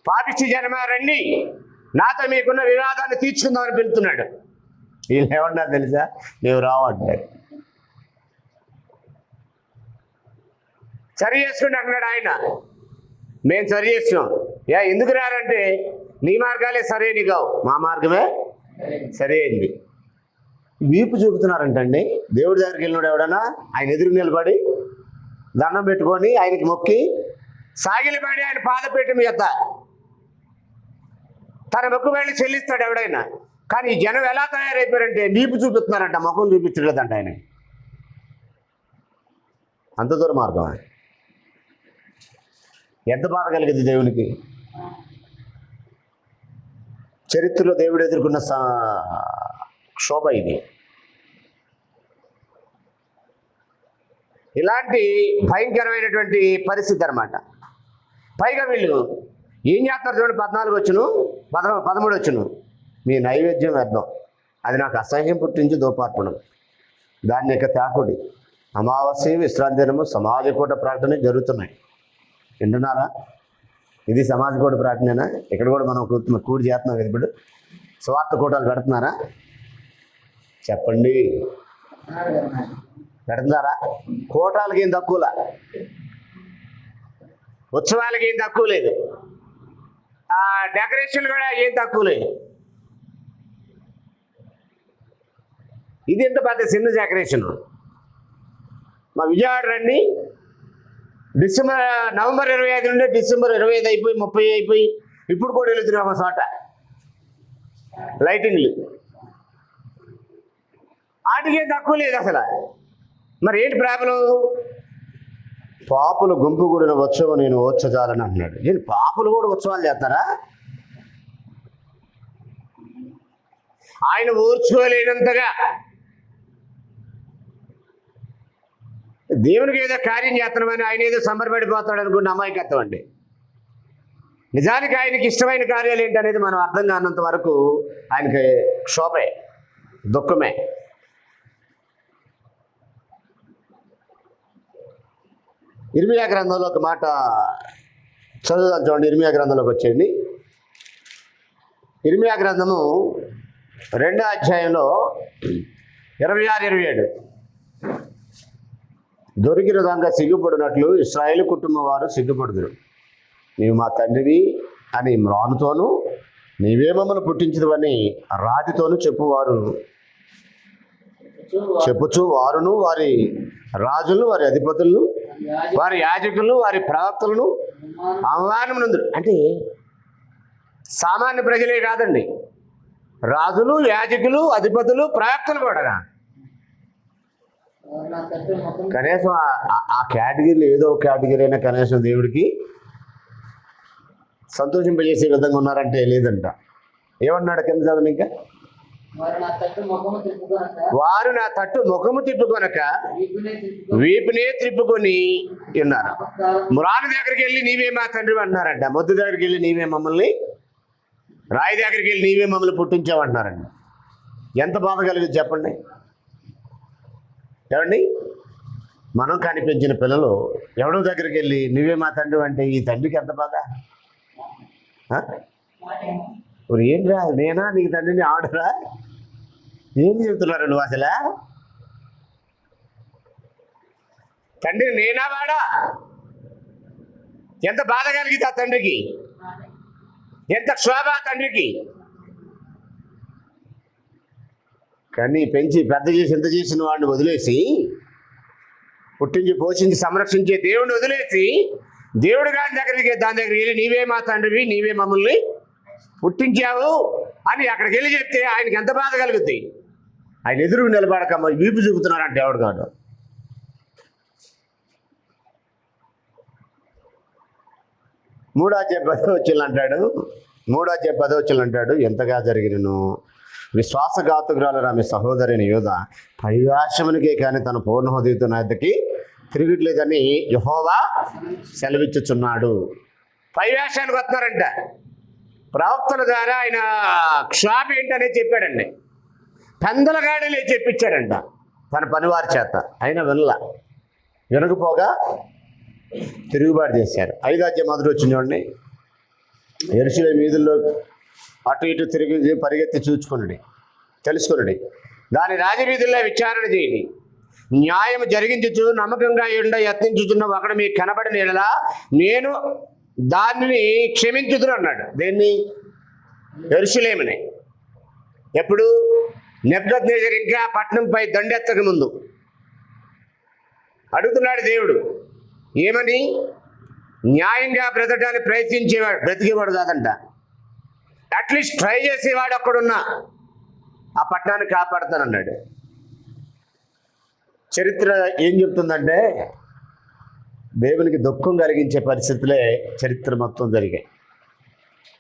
పాపిష్టి జనమా రండి, నాతో మీకున్న వివాదాన్ని తీర్చుకుందామని పిలుస్తున్నాడు. వీళ్ళు ఏమన్నారు తెలుసా? మేము రావంటారు. సరి చేసుకుంటే అంటున్నాడు ఆయన, మేము సరి చేస్తున్నాం. ఎందుకు రారంటే నీ మార్గాలే సరైనవి కావు, మా మార్గమే సరైనది. వీపు చూపుతున్నారంటండి. దేవుడి దగ్గరికి వెళ్ళినాడు ఎవడన్నా ఆయన ఎదురు నిలబడి దండం పెట్టుకొని ఆయనకి మొక్కి సాగిలిపడి ఆయన పాదపీఠం మీద తన మొక్కుబళ్ళు చెల్లిస్తాడు ఎవడైనా. కానీ ఈ జనం ఎలా తయారైపోయారంటే నీపు చూపిస్తున్నారంట, ముఖం చూపించలేదంట ఆయన. అంత దుర్మార్గం. ఎంత బాధ కలిగింది దేవునికి. చరిత్రలో దేవుడు ఎదుర్కొన్న క్షోభ ఇది. ఇలాంటి భయంకరమైనటువంటి పరిస్థితి అన్నమాట. పైగా వీళ్ళు ఏం చేస్తారు చూడండి, 14 వచ్చును 13 వచ్చును. మీ నైవేద్యం వ్యర్థం, అది నాకు అసహ్యం పుట్టించి దోపార్పణం, దాన్ని ఇక తాకుడి. అమావాస్య, విశ్రాంతి దినము, సమాజకూట ప్రార్థన జరుగుతున్నాయి. వింటున్నారా? ఇది సమాజకూట ప్రార్థనేనా? ఇక్కడ కూడా మనం కూడి చేస్తున్నాం కదా. ఇప్పుడు స్వార్థ కూటాలు పెడుతున్నారా? చెప్పండి, పెడుతున్నారా? కూటాలకి ఏం తక్కువలా, ఉత్సవాలకి ఏం తక్కువ లేదు, ఆ డెకరేషన్ కూడా ఏం తక్కువ లేదు. ఇది ఎంత పెద్ద చిన్న డెకరేషన్. మా విజయవాడ రండి, నవంబర్ 25 నుండి డిసెంబర్ 25 అయిపోయి 30 అయిపోయి ఇప్పుడు కూడా వెళుతున్నాయి ఒక చోట లైటింగ్లు. వాటికి ఏం తక్కువ లేదు అసలు. మరి ఏంటి ప్రాబ్లం? పాపులు గుంపు కూడిన ఉత్సవం నేను ఓర్చజాలని అంటున్నాడు. ఏంటి పాపులు కూడా ఉత్సవాలు చేస్తారా? ఆయన ఓర్చుకోలేనంతగా దేవునికి ఏదో కార్యం చేస్తున్నామని ఆయన ఏదో సంబరపడిపోతాడు అనుకున్న అమాయకత్వం అండి. నిజానికి ఆయనకి ఇష్టమైన కార్యాలు ఏంటనేది మనం అర్థం కానంత వరకు ఆయనకి క్షోభే, దుఃఖమే. ఇర్మియా గ్రంథంలో ఒక మాట చదువుదాం చూడండి. ఇర్మియా గ్రంథంలోకి వచ్చేయండి. ఇర్మియా గ్రంథము 2వ అధ్యాయంలో 26-27. దొరికిన విధంగా సిగ్గుపడినట్లు ఇశ్రాయేలు కుటుంబం వారు సిగ్గుపడుదురు. నీవు మా తండ్రివి అని మ్రానుతోనూ, నీవే మమ్మల్ని పుట్టించదువని రాతితోనూ చెప్పుచు వారును వారి రాజులను, వారి అధిపతులను, వారి యాజకులను, వారి ప్రవక్తలను అవమానం నందురు. అంటే సామాన్య ప్రజలే కాదండి, రాజులు, యాజకులు, అధిపతులు, ప్రవక్తలు కూడా. కనీసం ఆ కేటగిరీలో ఏదో ఒక కేటగిరీ అయినా కనీసం దేవుడికి సంతోషింపజేసే విధంగా ఉన్నారంటే లేదంట. ఏమన్నాడు కింద చదువు ఇంకా? వారు నా తట్టు ముఖము తిప్పుకొనక వీపునే త్రిప్పుకొని ఉన్నారు. మురాను దగ్గరికి వెళ్ళి నీవే మా తండ్రి అంటున్నారంట. మొద్దు దగ్గరికి వెళ్ళి నీవే మమ్మల్ని, రాయి దగ్గరికి వెళ్ళి నీవే మమ్మల్ని పుట్టించావంటున్నారండి. ఎంత బాధ కలిగింది చెప్పండి. ఏమండి, మనం కనిపించిన పిల్లలు ఎవడో దగ్గరికి వెళ్ళి నువ్వే మా తండ్రి అంటే ఈ తండ్రికి ఎంత బాధ. ఏంట్రా, నేనా నీకు తండ్రిని? ఆడరా? ఏం చెబుతున్నారు నువ్వు అసలు? తండ్రి నేనా వాడా? ఎంత బాధ కలిగింది ఆ తండ్రికి, ఎంత క్షోభ ఆ తండ్రికి. కానీ పెంచి పెద్ద చేసి ఎంత చేసిన వాడిని వదిలేసి, పుట్టించి పోషించి సంరక్షించే దేవుడిని వదిలేసి, దేవుడు దాని దగ్గరికి వెళ్ళి నీవే మా తండ్రివి, నీవే మమ్మల్ని పుట్టించావు అని అక్కడికి వెళ్ళి చెప్తే ఆయనకి ఎంత బాధ కలుగుద్ది. ఆయన ఎదురుకు నిలబడకమ్మ వీపు చూపుతున్నారంటే ఎవడు కాదు. మూడో అధ్యాయం 10 వచ్చిన అంటాడు, ఎంతగా జరిగినను విశ్వాసఘాతుకురాలు ఆమె సహోదరిని యోధ పైవాశమునికే కానీ తన పూర్ణ హృదయంతో నా యొద్దకి తిరగట్లేదని యెహోవా సెలవిచ్చుచున్నాడు. పైవేషానికి వస్తున్నారంట. ప్రవక్తల ద్వారా ఆయన క్షోభ ఏంటనేది చెప్పాడండి. పెందలగాడిలే చెప్పించాడంట తన పనివారి చేత. అయినా వినకపోగా తిరుగుబాటు చేశారు. 5వ అధ్యాయం మొదటి వచ్చిన చూడండి. యెరూషలేము వీధుల్లో అటు ఇటు తిరిగి పరిగెత్తి తెలుసుకునుడి. దాని రాజవీధుల్లో విచారణ చేయండి. న్యాయం జరిగించుచు నమ్మకంగా యత్నించుచున్న ఒకడు మీకు కనబడిన యెడల నేను దానిని క్షమించుదును అన్నాడు. దేన్ని? యెరూషలేముని. ఎప్పుడు? నెబుకద్నెజరు ఇంకా పట్టణంపై దండెత్తక ముందు అడుగుతున్నాడు దేవుడు. ఏమని? న్యాయంగా బ్రతకడానికి బ్రతికేవాడు కాదంట. అట్లీస్ట్ ట్రై చేసేవాడు ఒక్కడున్నా ఆ పట్టణాన్ని కాపాడుతానన్నాడు. చరిత్ర ఏం చెప్తుందంటే దేవునికి దుఃఖం కలిగించే పరిస్థితులే చరిత్ర మొత్తం జరిగాయి.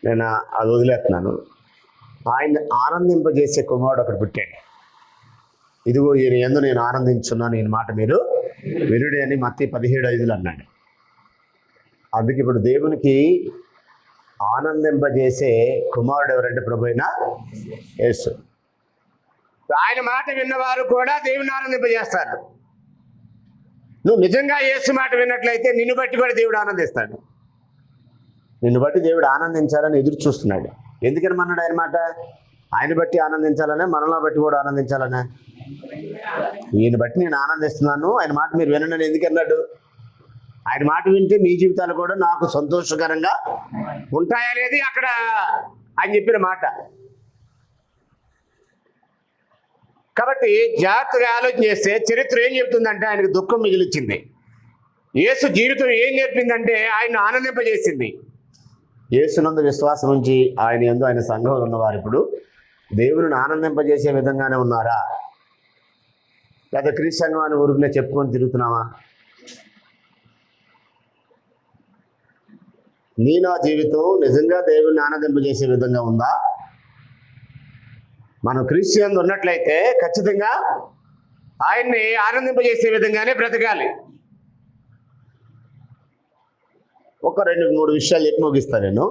నేను అది వదిలేస్తున్నాను. ఆయన ఆనందింపజేసే కుమారుడు ఒకడు పుట్టాడు. ఇదిగో ఈయన యందు నేను ఆనందించున్నాను, ఈయన మాట మీరు వినుడి అని మత్తయి 17:5 అన్నాడు. అందుకే ఇప్పుడు దేవునికి ఆనందింపజేసే కుమారుడు ఎవరంటే ప్రభు అయిన యేసు. ఆయన మాట విన్నవారు కూడా దేవుని ఆనందింపజేస్తారు. నువ్వు నిజంగా యేసు మాట విన్నట్లయితే నిన్ను బట్టి కూడా దేవుడు ఆనందిస్తాడు. నిన్ను బట్టి దేవుడు ఆనందించాలని ఎదురు చూస్తున్నాడు. ఎందుకని అన్నాడు ఆయన మాట? ఆయన బట్టి ఆనందించాలనే, మనలో బట్టి కూడా ఆనందించాలనే. ఈయన బట్టి నేను ఆనందిస్తున్నాను, ఆయన మాట మీరు వినండి ఎందుకన్నాడు? ఆయన మాట వింటే మీ జీవితాలు కూడా నాకు సంతోషకరంగా ఉంటాయనేది అక్కడ ఆయన చెప్పిన మాట. కాబట్టి జాగ్రత్తగా ఆలోచన చేస్తే చరిత్ర ఏం చెప్తుందంటే ఆయనకు దుఃఖం మిగిలిచ్చింది. యేసు జీవితం ఏం నేర్పిందంటే ఆయన ఆనందింపజేసింది. యేసునందు విశ్వాసం ఉంచి ఆయన యందు ఆయన సంఘంలో ఉన్నవారు ఇప్పుడు దేవుని ఆనందింపజేసే విధంగానే ఉన్నారా? లేదా క్రీస్తు సంఘం అని ఊరికనే చెప్పుకొని తిరుగుతున్నావా? నా జీవితం నిజంగా దేవుని ఆనందింపజేసే విధంగా ఉందా? మనం క్రీస్తు యందు ఉన్నట్లయితే ఖచ్చితంగా ఆయన్ని ఆనందింపజేసే విధంగానే బ్రతకాలి. ఒక 2-3 విషయాలు చెప్పి ముగిస్తాను నేను.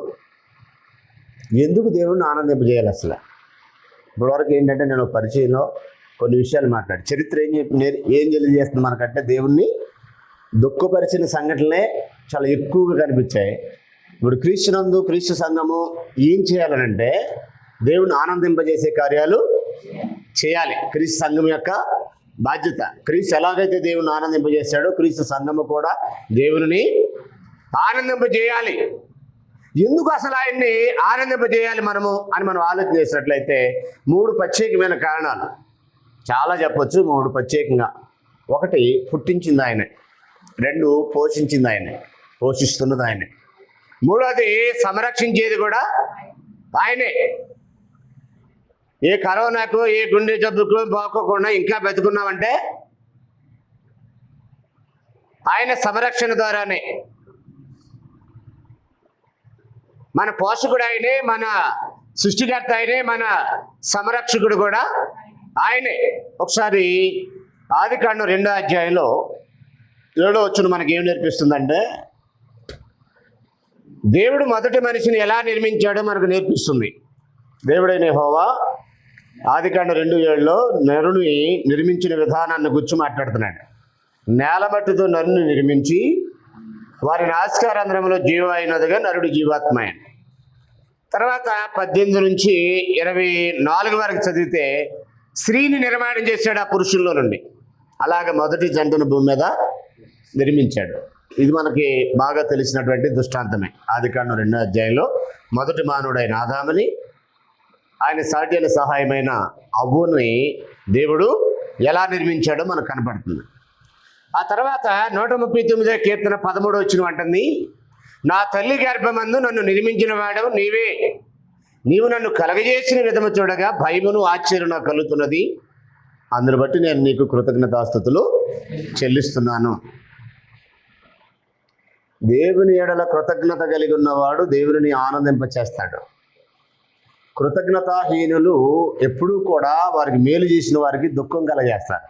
ఎందుకు దేవుణ్ణి ఆనందింపజేయాలి అసలు? ఇప్పటివరకు ఏంటంటే నేను పరిచయంలో కొన్ని విషయాలు మాట్లాడి చరిత్ర ఏం తెలియజేస్తుంది మనకంటే దేవుణ్ణి దుఃఖపరిచిన సంఘటనలే చాలా ఎక్కువగా కనిపించాయి. ఇప్పుడు క్రీస్తునందు క్రీస్తు సంఘము ఏం చేయాలనంటే దేవుని ఆనందింపజేసే కార్యాలు చేయాలి. క్రీస్తు సంఘం యొక్క బాధ్యత. క్రీస్తు ఎలాగైతే దేవుని ఆనందింపజేశాడో క్రీస్తు సంఘము కూడా దేవుని ఆనందింపజేయాలి. ఎందుకు అసలు ఆయన్ని ఆనందింపజేయాలి మనము అని మనం ఆలోచన చేసినట్లయితే 3 ప్రత్యేకమైన కారణాలు. చాలా చెప్పొచ్చు, 3 ప్రత్యేకంగా. 1 పుట్టించింది ఆయనే, 2 పోషించింది ఆయనే, పోషిస్తున్నది ఆయనే, 3వది సంరక్షించేది కూడా ఆయనే. ఏ కరోనాకు ఏ గుండె జబ్బుకు పోకోకుండా ఇంకా బతుకున్నామంటే ఆయన సంరక్షణ ద్వారానే. మన పోషకుడు ఆయనే, మన సృష్టికర్త ఆయనే, మన సంరక్షకుడు కూడా ఆయనే. ఒకసారి ఆదికాండం 2వ అధ్యాయంలో 7వ వచనం మనకి ఏం నేర్పిస్తుందంటే దేవుడు మొదటి మనిషిని ఎలా నిర్మించాడో మనకు నేర్పిస్తుంది. దేవుడైన యెహోవా ఆదికాండం 2:7లో నరుని నిర్మించిన విధానాన్ని గురించి మాట్లాడుతున్నాడు. నేలమట్టితో నరుని నిర్మించి వారి నాసికారంధ్రంలో జీవ అయినదిగా నరుడు జీవాత్మ. తర్వాత 18 నుంచి 24 వరకు చదివితే స్త్రీని నిర్మాణం చేశాడు ఆ పురుషుల్లో నుండి. అలాగే మొదటి జంతువును భూమి మీద నిర్మించాడు. ఇది మనకి బాగా తెలిసినటువంటి దృష్టాంతమే. ఆదికాండం 2వ అధ్యాయంలో మొదటి మానవుడైన ఆదాముని, ఆయన సాటి అయిన సహాయమైన అవ్వని దేవుడు ఎలా నిర్మించాడో మనకు కనపడుతుంది. ఆ తర్వాత 139వ కీర్తన 13వ వచనం అంటుంది, నా తల్లి గర్భమందు నన్ను నిర్మించిన వాడవు నీవే, నీవు నన్ను కలగజేసిన విధము చూడగా భయమును ఆశ్చర్యం నాకు కలుగుతున్నది, అందును బట్టి నేను నీకు కృతజ్ఞతాస్తుతులు చెల్లిస్తున్నాను. దేవుని ఎడల కృతజ్ఞత కలిగి ఉన్నవాడు దేవుని ఆనందింపచేస్తాడు. కృతజ్ఞతాహీనులు ఎప్పుడూ కూడా వారికి మేలు చేసిన వారికి దుఃఖం కలగజేస్తారు.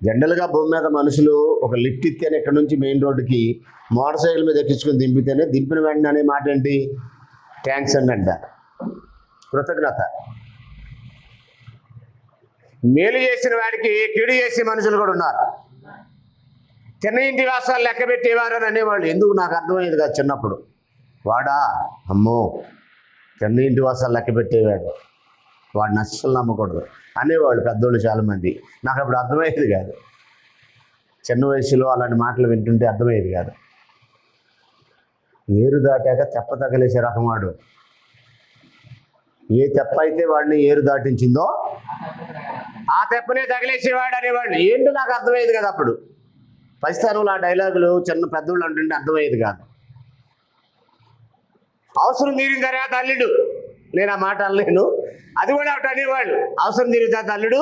జనరల్గా భూమి మీద మనుషులు ఒక లిఫ్ట్ ఇస్తేనే ఇక్కడ నుంచి మెయిన్ రోడ్డుకి మోటార్ సైకిల్ మీద ఎక్కించుకొని దింపితేనే దింపిన వెంటనే అనే మాట ఏంటి? థ్యాంక్స్ అండి అంటారు. కృతజ్ఞత. మేలు చేసిన వాడికి కీడు చేసే మనుషులు కూడా ఉన్నారు. చిన్న ఇంటి వాసాలు లెక్క పెట్టేవారు అని అనేవాళ్ళు. ఎందుకు నాకు అర్థమయ్యేది కాదు చిన్నప్పుడు. వాడా అమ్మో చిన్న ఇంటి వాసాలు లెక్క పెట్టేవాడు, వాడిని అస్సలు నమ్మకూడదు అనేవాళ్ళు పెద్దోళ్ళు చాలామంది. నాకు అప్పుడు అర్థమయ్యేది కాదు. చిన్న వయసులో అలాంటి మాటలు వింటుంటే అర్థమయ్యేది కాదు. ఏరు దాటాక తెప్ప తగలేసే రకం వాడు. ఏ తెప్ప అయితే వాడిని ఏరు దాటించిందో ఆ తెప్పనే తగిలేసేవాడు అనేవాళ్ళు. ఏంటో నాకు అర్థమయ్యేది కదా అప్పుడు. పరిస్థానంలో ఆ డైలాగులు చిన్న పెద్దోళ్ళు అంటుంటే అర్థమయ్యేది కాదు. అవసరం తీరిన తర్వాత అల్లుడు, నేను ఆ మాట అనలేను, అది కూడా ఒకటి అనేవాళ్ళు, అవసరం తీరిన తర్వాత అల్లుడు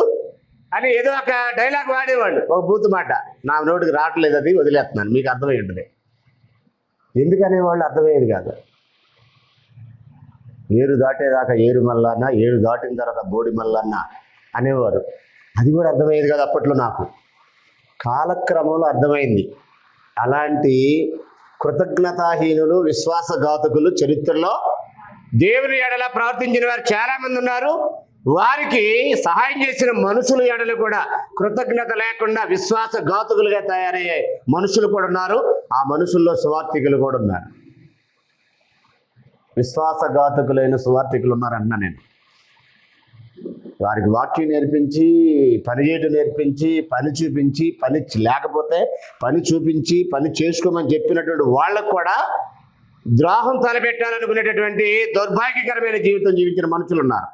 అని ఏదో ఒక డైలాగ్ వాడేవాళ్ళు, ఒక బూతు మాట. నా నోటికి రావట్లేదు, అది వదిలేస్తున్నాను, మీకు అర్థమై ఉంటుంది. ఎందుకు అనేవాళ్ళు అర్థమయ్యేది కాదు. ఏరు దాటేదాకా ఏరు మల్లన్న, ఏరు దాటిన తర్వాత బోడి మల్లన్న అనేవారు, అది కూడా అర్థమయ్యేది కాదు అప్పట్లో నాకు. కాలక్రమంలో అర్థమైంది. అలాంటి కృతజ్ఞతాహీనులు, విశ్వాసఘాతకులు చరిత్రలో దేవుని ఎడల ప్రవర్తించిన వారు చాలామంది ఉన్నారు. వారికి సహాయం చేసిన మనుషుల ఎడలు కూడా కృతజ్ఞత లేకుండా విశ్వాసఘాతకులుగా తయారయ్యే మనుషులు కూడా ఉన్నారు. ఆ మనుషుల్లో సువార్థికులు కూడా ఉన్నారు. విశ్వాసఘాతకులైన సువార్థికులు ఉన్నారన్న నేను. వారికి వాక్యం నేర్పించి, పని చేయటం నేర్పించి, పని చూపించి, పని లేకపోతే పని చూపించి, పని చేసుకోమని చెప్పినటువంటి వాళ్ళకు కూడా ద్రోహం తలపెట్టాలనుకునేటటువంటి దౌర్భాగ్యకరమైన జీవితం జీవించిన మనుషులు ఉన్నారు.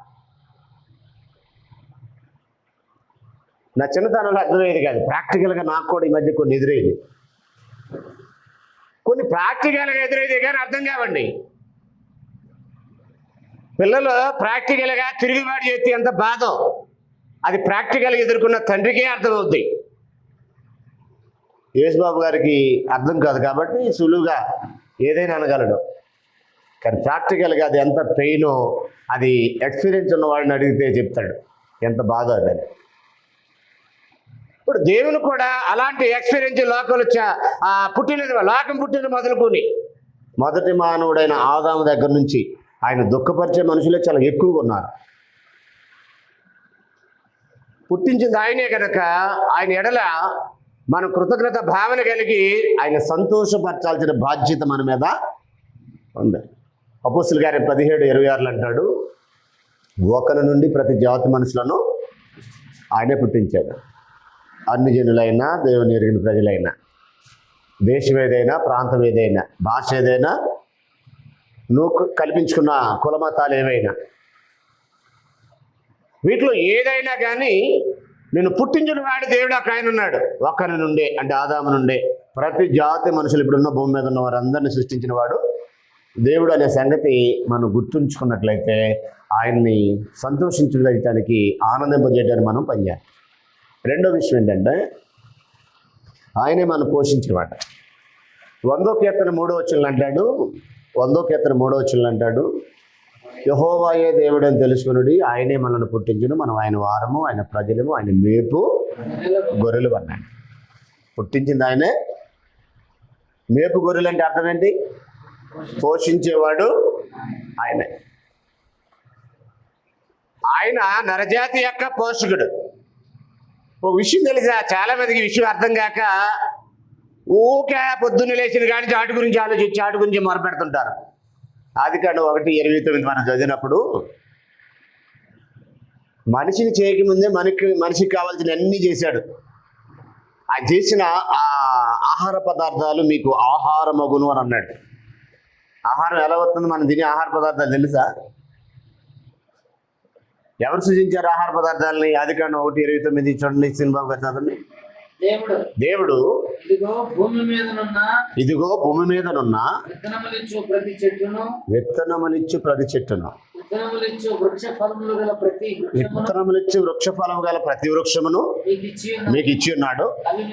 నా చిన్నతనంలో అర్థమయ్యేది కాదు. ప్రాక్టికల్గా నాకు కూడా ఈ మధ్య కొన్ని ఎదురయ్యేది. కొన్ని ప్రాక్టికల్గా ఎదురయ్యేది కానీ అర్థం కావండి. పిల్లలు ప్రాక్టికల్గా తిరుగుబాటు చేస్తే ఎంత బాధో అది ప్రాక్టికల్గా ఎదుర్కొన్న తండ్రికే అర్థమవుద్ది. యేసుబాబు గారికి అర్థం కాదు కాబట్టి సులువుగా ఏదైనా అనగలడు. కానీ ప్రాక్టికల్గా అది ఎంత పెయినో అది ఎక్స్పీరియన్స్ ఉన్న వాడిని అడిగితే చెప్తాడు ఎంత బాధ అని. ఇప్పుడు దేవుని కూడా అలాంటి ఎక్స్పీరియన్స్ లోకంలో లోకం పుట్టిన మొదలుకొని మొదటి మానవుడైన ఆదాము దగ్గర నుంచి ఆయన దుఃఖపరిచే మనుషులే చాలా ఎక్కువగా ఉన్నారు. పుట్టించింది ఆయనే కనుక ఆయన ఎడల మన కృతజ్ఞత భావన కలిగి ఆయన సంతోషపరచాల్సిన బాధ్యత మన మీద ఉంది. అపోస్తుల గారి 17:26 అంటాడు, ఒకరి నుండి ప్రతి జాతి మనుషులను ఆయనే పుట్టించాడు. అన్ని జనులైనా, దేవుని ఎరిగిన ప్రజలైనా, దేశం ఏదైనా, ప్రాంతం ఏదైనా, భాష ఏదైనా, నువ్వు కల్పించుకున్న కులమతాలు ఏవైనా, వీటిలో ఏదైనా కానీ నేను పుట్టించిన వాడు దేవుడు ఒక ఆయన ఉన్నాడు. ఒకరి నుండే అంటే ఆదాము నుండే ప్రతి జాతి మనుషులు ఇప్పుడున్న భూమి మీద ఉన్న వారందరినీ సృష్టించిన వాడు దేవుడు అనే సంగతి మనం గుర్తుంచుకున్నట్లయితే ఆయన్ని సంతోషించడానికి, ఆనందింపజేయడానికి మనం పనిచేయాలి. రెండో విషయం ఏంటంటే ఆయనే మనం పోషించినవాడు. 100వ కీర్తన 3వ వచనం అంటాడు, యెహోవాయే దేవుడని తెలుసుకునుడి, ఆయనే మనల్ని పుట్టించును, మనం ఆయన వారము, ఆయన ప్రజలము, ఆయన మేపు గొర్రెలు అన్నాడు. పుట్టించింది ఆయనే. మేపు గొర్రెలు అంటే అర్థం ఏంటి? పోషించేవాడు ఆయనే. ఆయన నరజాతి యొక్క పోషకుడు. ఒక విషయం తెలుసా, చాలా మందికి విషయం అర్థం కాక ఊకే పొద్దున్న లేచిన కానీ చాటు గురించి ఆలోచించి చాటు గురించి మొరపెడుతుంటారు. ఆదికాండం 1:29 మనం చదివినప్పుడు మనిషిని చేయకముందే మనిషికి కావాల్సిన అన్నీ చేశాడు. ఆ చేసిన ఆ ఆహార పదార్థాలు మీకు ఆహారమగును అని అన్నాడు. ఆహారం ఎలా వస్తుంది? మనం తినే ఆహార పదార్థాలు తెలుసా? ఎవరు సృజించారు ఆహార పదార్థాలని? ఆదికాండం 1:29 చూడండి, సినిమాగా చదవండి. దేవుడు ఇదిగో భూమి మీదనున్న విత్తనములిచ్చు ప్రతి చెట్టును విత్తనములిచ్చు వృక్షఫలము గల ప్రతి వృక్షమును మీకు ఇచ్చి ఉన్నాడు, అవి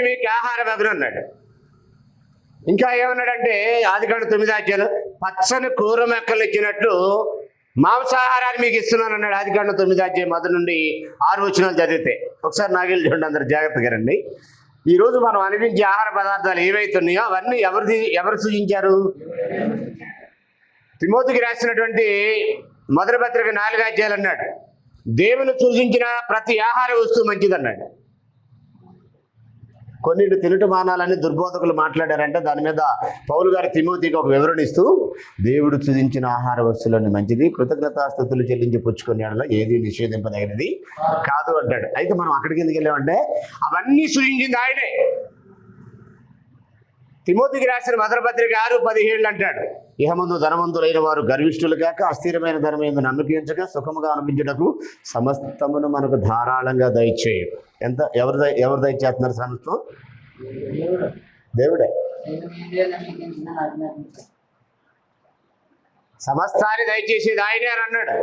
మీకు ఆహారమగును అన్నాడు. ఇంకా ఏమన్నాడంటే ఆదికాండం 9 పచ్చని కూర మెక్కలు ఇచ్చినట్టు మాంసాహారాన్ని మీకు ఇస్తున్నాను అన్నాడు. ఆదికాండం 9 మొదటి నుండి 6 వచనాలు చదివితే ఒకసారి నాగేళ్ళు చూడండి, అందరు జాగ్రత్తగా రండి. ఈరోజు మనం అనిపించే ఆహార పదార్థాలు ఏవైతున్నాయో అవన్నీ ఎవరు సృజించారు? తిమోతికి రాసినటువంటి మొదటి పత్రిక 4 అన్నాడు, దేవుని సృజించిన ప్రతి ఆహార వస్తువు మంచిది అన్నాడు. కొన్నింటి తినటం మానాలని దుర్బోధకులు మాట్లాడారంటే దాని మీద పౌలు గారు తిమోతికి ఒక వివరణ ఇస్తూ, దేవుడు సృజించిన ఆహార వస్తువులని మంచిది, కృతజ్ఞతాస్తుతులు చెల్లించి పుచ్చుకునేలా ఏది నిషేధింపదగినది కాదు అంటాడు. అయితే మనం అక్కడికి ఎందుకు వెళ్ళామంటే అవన్నీ సృజించింది ఆయనే. తిమోతికి రాసిన మొదటి పత్రిక 6:17 అంటాడు, ఇహమందు ధనవంతులైన వారు గర్విష్ఠులు కాక అస్థిరమైన ధనమైన నమ్మకించగా సుఖముగా అనిపించటకు సమస్తమును మనకు ధారాళంగా దయచేయు. ఎవరు దయచేస్తున్నారు సమస్తం? దేవుడే. సమస్తాన్ని దయచేసేది ఆయనే అని అన్నాడు.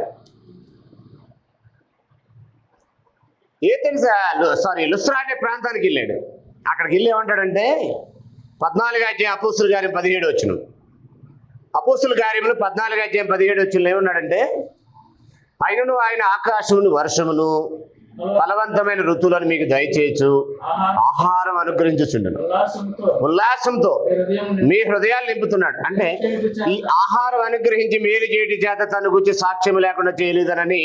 లుస్త్రా అనే ప్రాంతానికి వెళ్ళాడు. అక్కడికి వెళ్ళి ఏమంటాడంటే 14 అధ్యాయం అపోస్తుల కార్యం 17 వచనం. అపోస్తుల కార్యములు 14 అధ్యాయం 17 వచనంలో ఏమన్నాడంటే, అయినను ఆయన ఆకాశమును వర్షమును ఫలవంతమైన ఋతువులను మీకు దయచేయచ్చు, ఆహారం అనుగ్రహించుచుండును, ఉల్లాసంతో మీ హృదయాలు నింపుతున్నాడు. అంటే ఈ ఆహారం అనుగ్రహించి మేలు చేయటి చేత తను గురించి సాక్ష్యం లేకుండా చేయలేదనని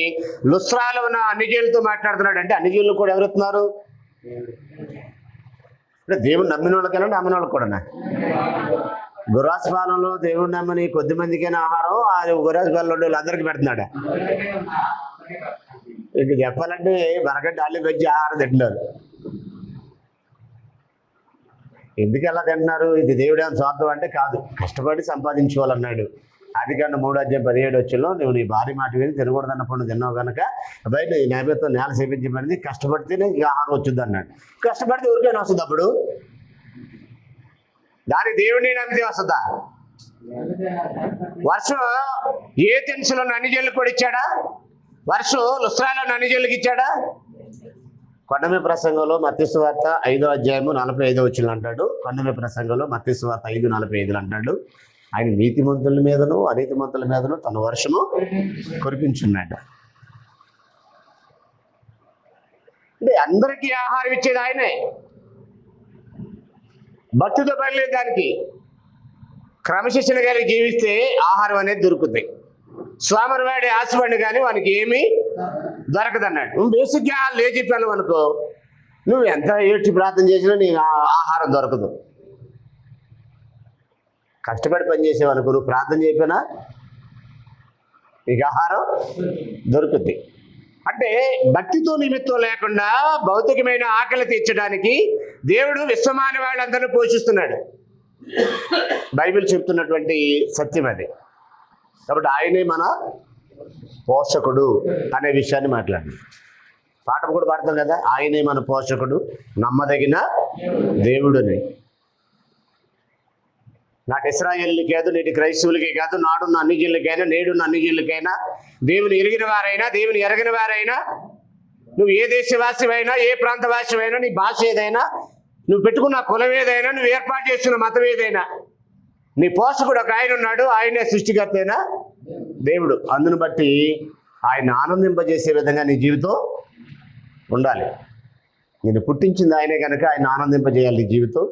లుస్త్రాలో ఉన్న అన్యజనులతో మాట్లాడుతున్నాడు. అంటే అన్యజనులు కూడా ఎవరుతున్నారు? అంటే దేవుడు నమ్మిన వాళ్ళకైనా నమ్మిన వాళ్ళకి కూడా. గుర్రాజపాలెంలో దేవుడు నమ్మని కొద్ది మందికైనా ఆహారం ఆ గుర్రాజపాలెంలో అందరికి పెడుతున్నాడు. ఇంక చెప్పాలంటే మనకంటే అల్లి వెజ్జి ఆహారం తింటున్నారు. ఎందుకు ఎలా తింటున్నారు? ఇది దేవుడేమో స్వార్థం అంటే కాదు, కష్టపడి సంపాదించుకోవాలన్నాడు. ఆదికాండం 3 అధ్యాయం 17 వచ్చంలో నువ్వు నీ భార్య మాట విని తినకూడదన్న పండు తిన్నావు కనుక బయట ఈ నేపథ్యం నేల సేపించబడింది, కష్టపడితేనే ఈ ఆహారం వచ్చింది అన్నాడు. కష్టపడితే ఊరికైనా వస్తుంది? అప్పుడు దాని దేవుడిని నమ్మితే వస్తుందా? వర్షం ఏ తెన్సులో అన్యజనులకు కూడా ఇచ్చాడా? వర్షం లుస్త్రాలో అన్యజనులకు ఇచ్చాడా? కొండమీద ప్రసంగంలో మత్తయి సువార్త 5వ అధ్యాయము 45వ వచనం అంటాడు. కొండమీద ప్రసంగంలో మత్తయి సువార్త 5:45 అంటాడు, ఆయన నీతిమంతుల మీదను అనీతిమంతుల మీదను తన వర్షము కురిపించున్నాడు. అంటే అందరికీ ఆహారం ఇచ్చేది ఆయనే. భక్తితో పనిలేదు దానికి. క్రమశిక్షణ కలిగి జీవిస్తే ఆహారం అనేది దొరుకుతుంది. స్వామిని వాడి ఆశపడి కానీ వానికి ఏమీ దొరకదన్నాడు. నువ్వు బేసిక్గా లేచి పిల్లలు అనుకో, నువ్వు ఎంత ఏడ్చి ప్రార్థన చేసినా నీకు ఆహారం దొరకదు. కష్టపడి పనిచేసేవనుకో, నువ్వు ప్రార్థన చేయకపోయినా నీకు ఆహారం దొరుకుద్ది. అంటే భక్తితో నిమిత్తం లేకుండా భౌతికమైన ఆకలి తీర్చడానికి దేవుడు విశ్వమానవ వాళ్ళందరినీ పోషిస్తున్నాడు. బైబిల్ చెప్తున్నటువంటి సత్యం అది. కాబట్టి ఆయనే మన పోషకుడు అనే విషయాన్ని మాట్లాడు. పాఠం కూడా పాడతాం కదా, ఆయనే మన పోషకుడు, నమ్మదగిన దేవుడని. నాటి ఇశ్రాయేలుకి కాదు, నేటి క్రైస్తవులకే కాదు, నాడున్న అన్యజనులకైనా నేడున్న అన్యజనులకైనా, దేవుని ఎరిగిన వారైనా దేవుని ఎరగిన వారైనా, నువ్వు ఏ దేశవాసివైనా ఏ ప్రాంతవాసివైనా, నీ భాష ఏదైనా, నువ్వు పెట్టుకున్న కులం ఏదైనా, నువ్వు ఏర్పాటు చేస్తున్న మతం ఏదైనా, నీ పోషకుడు ఒక ఆయన ఉన్నాడు. ఆయనే సృష్టికర్త అయిన దేవుడు. అందును బట్టి ఆయన ఆనందింపజేసే విధంగా నీ జీవితం ఉండాలి. నిన్ను పుట్టించింది ఆయనే కనుక ఆయన ఆనందింపజేయాలి నీ జీవితం.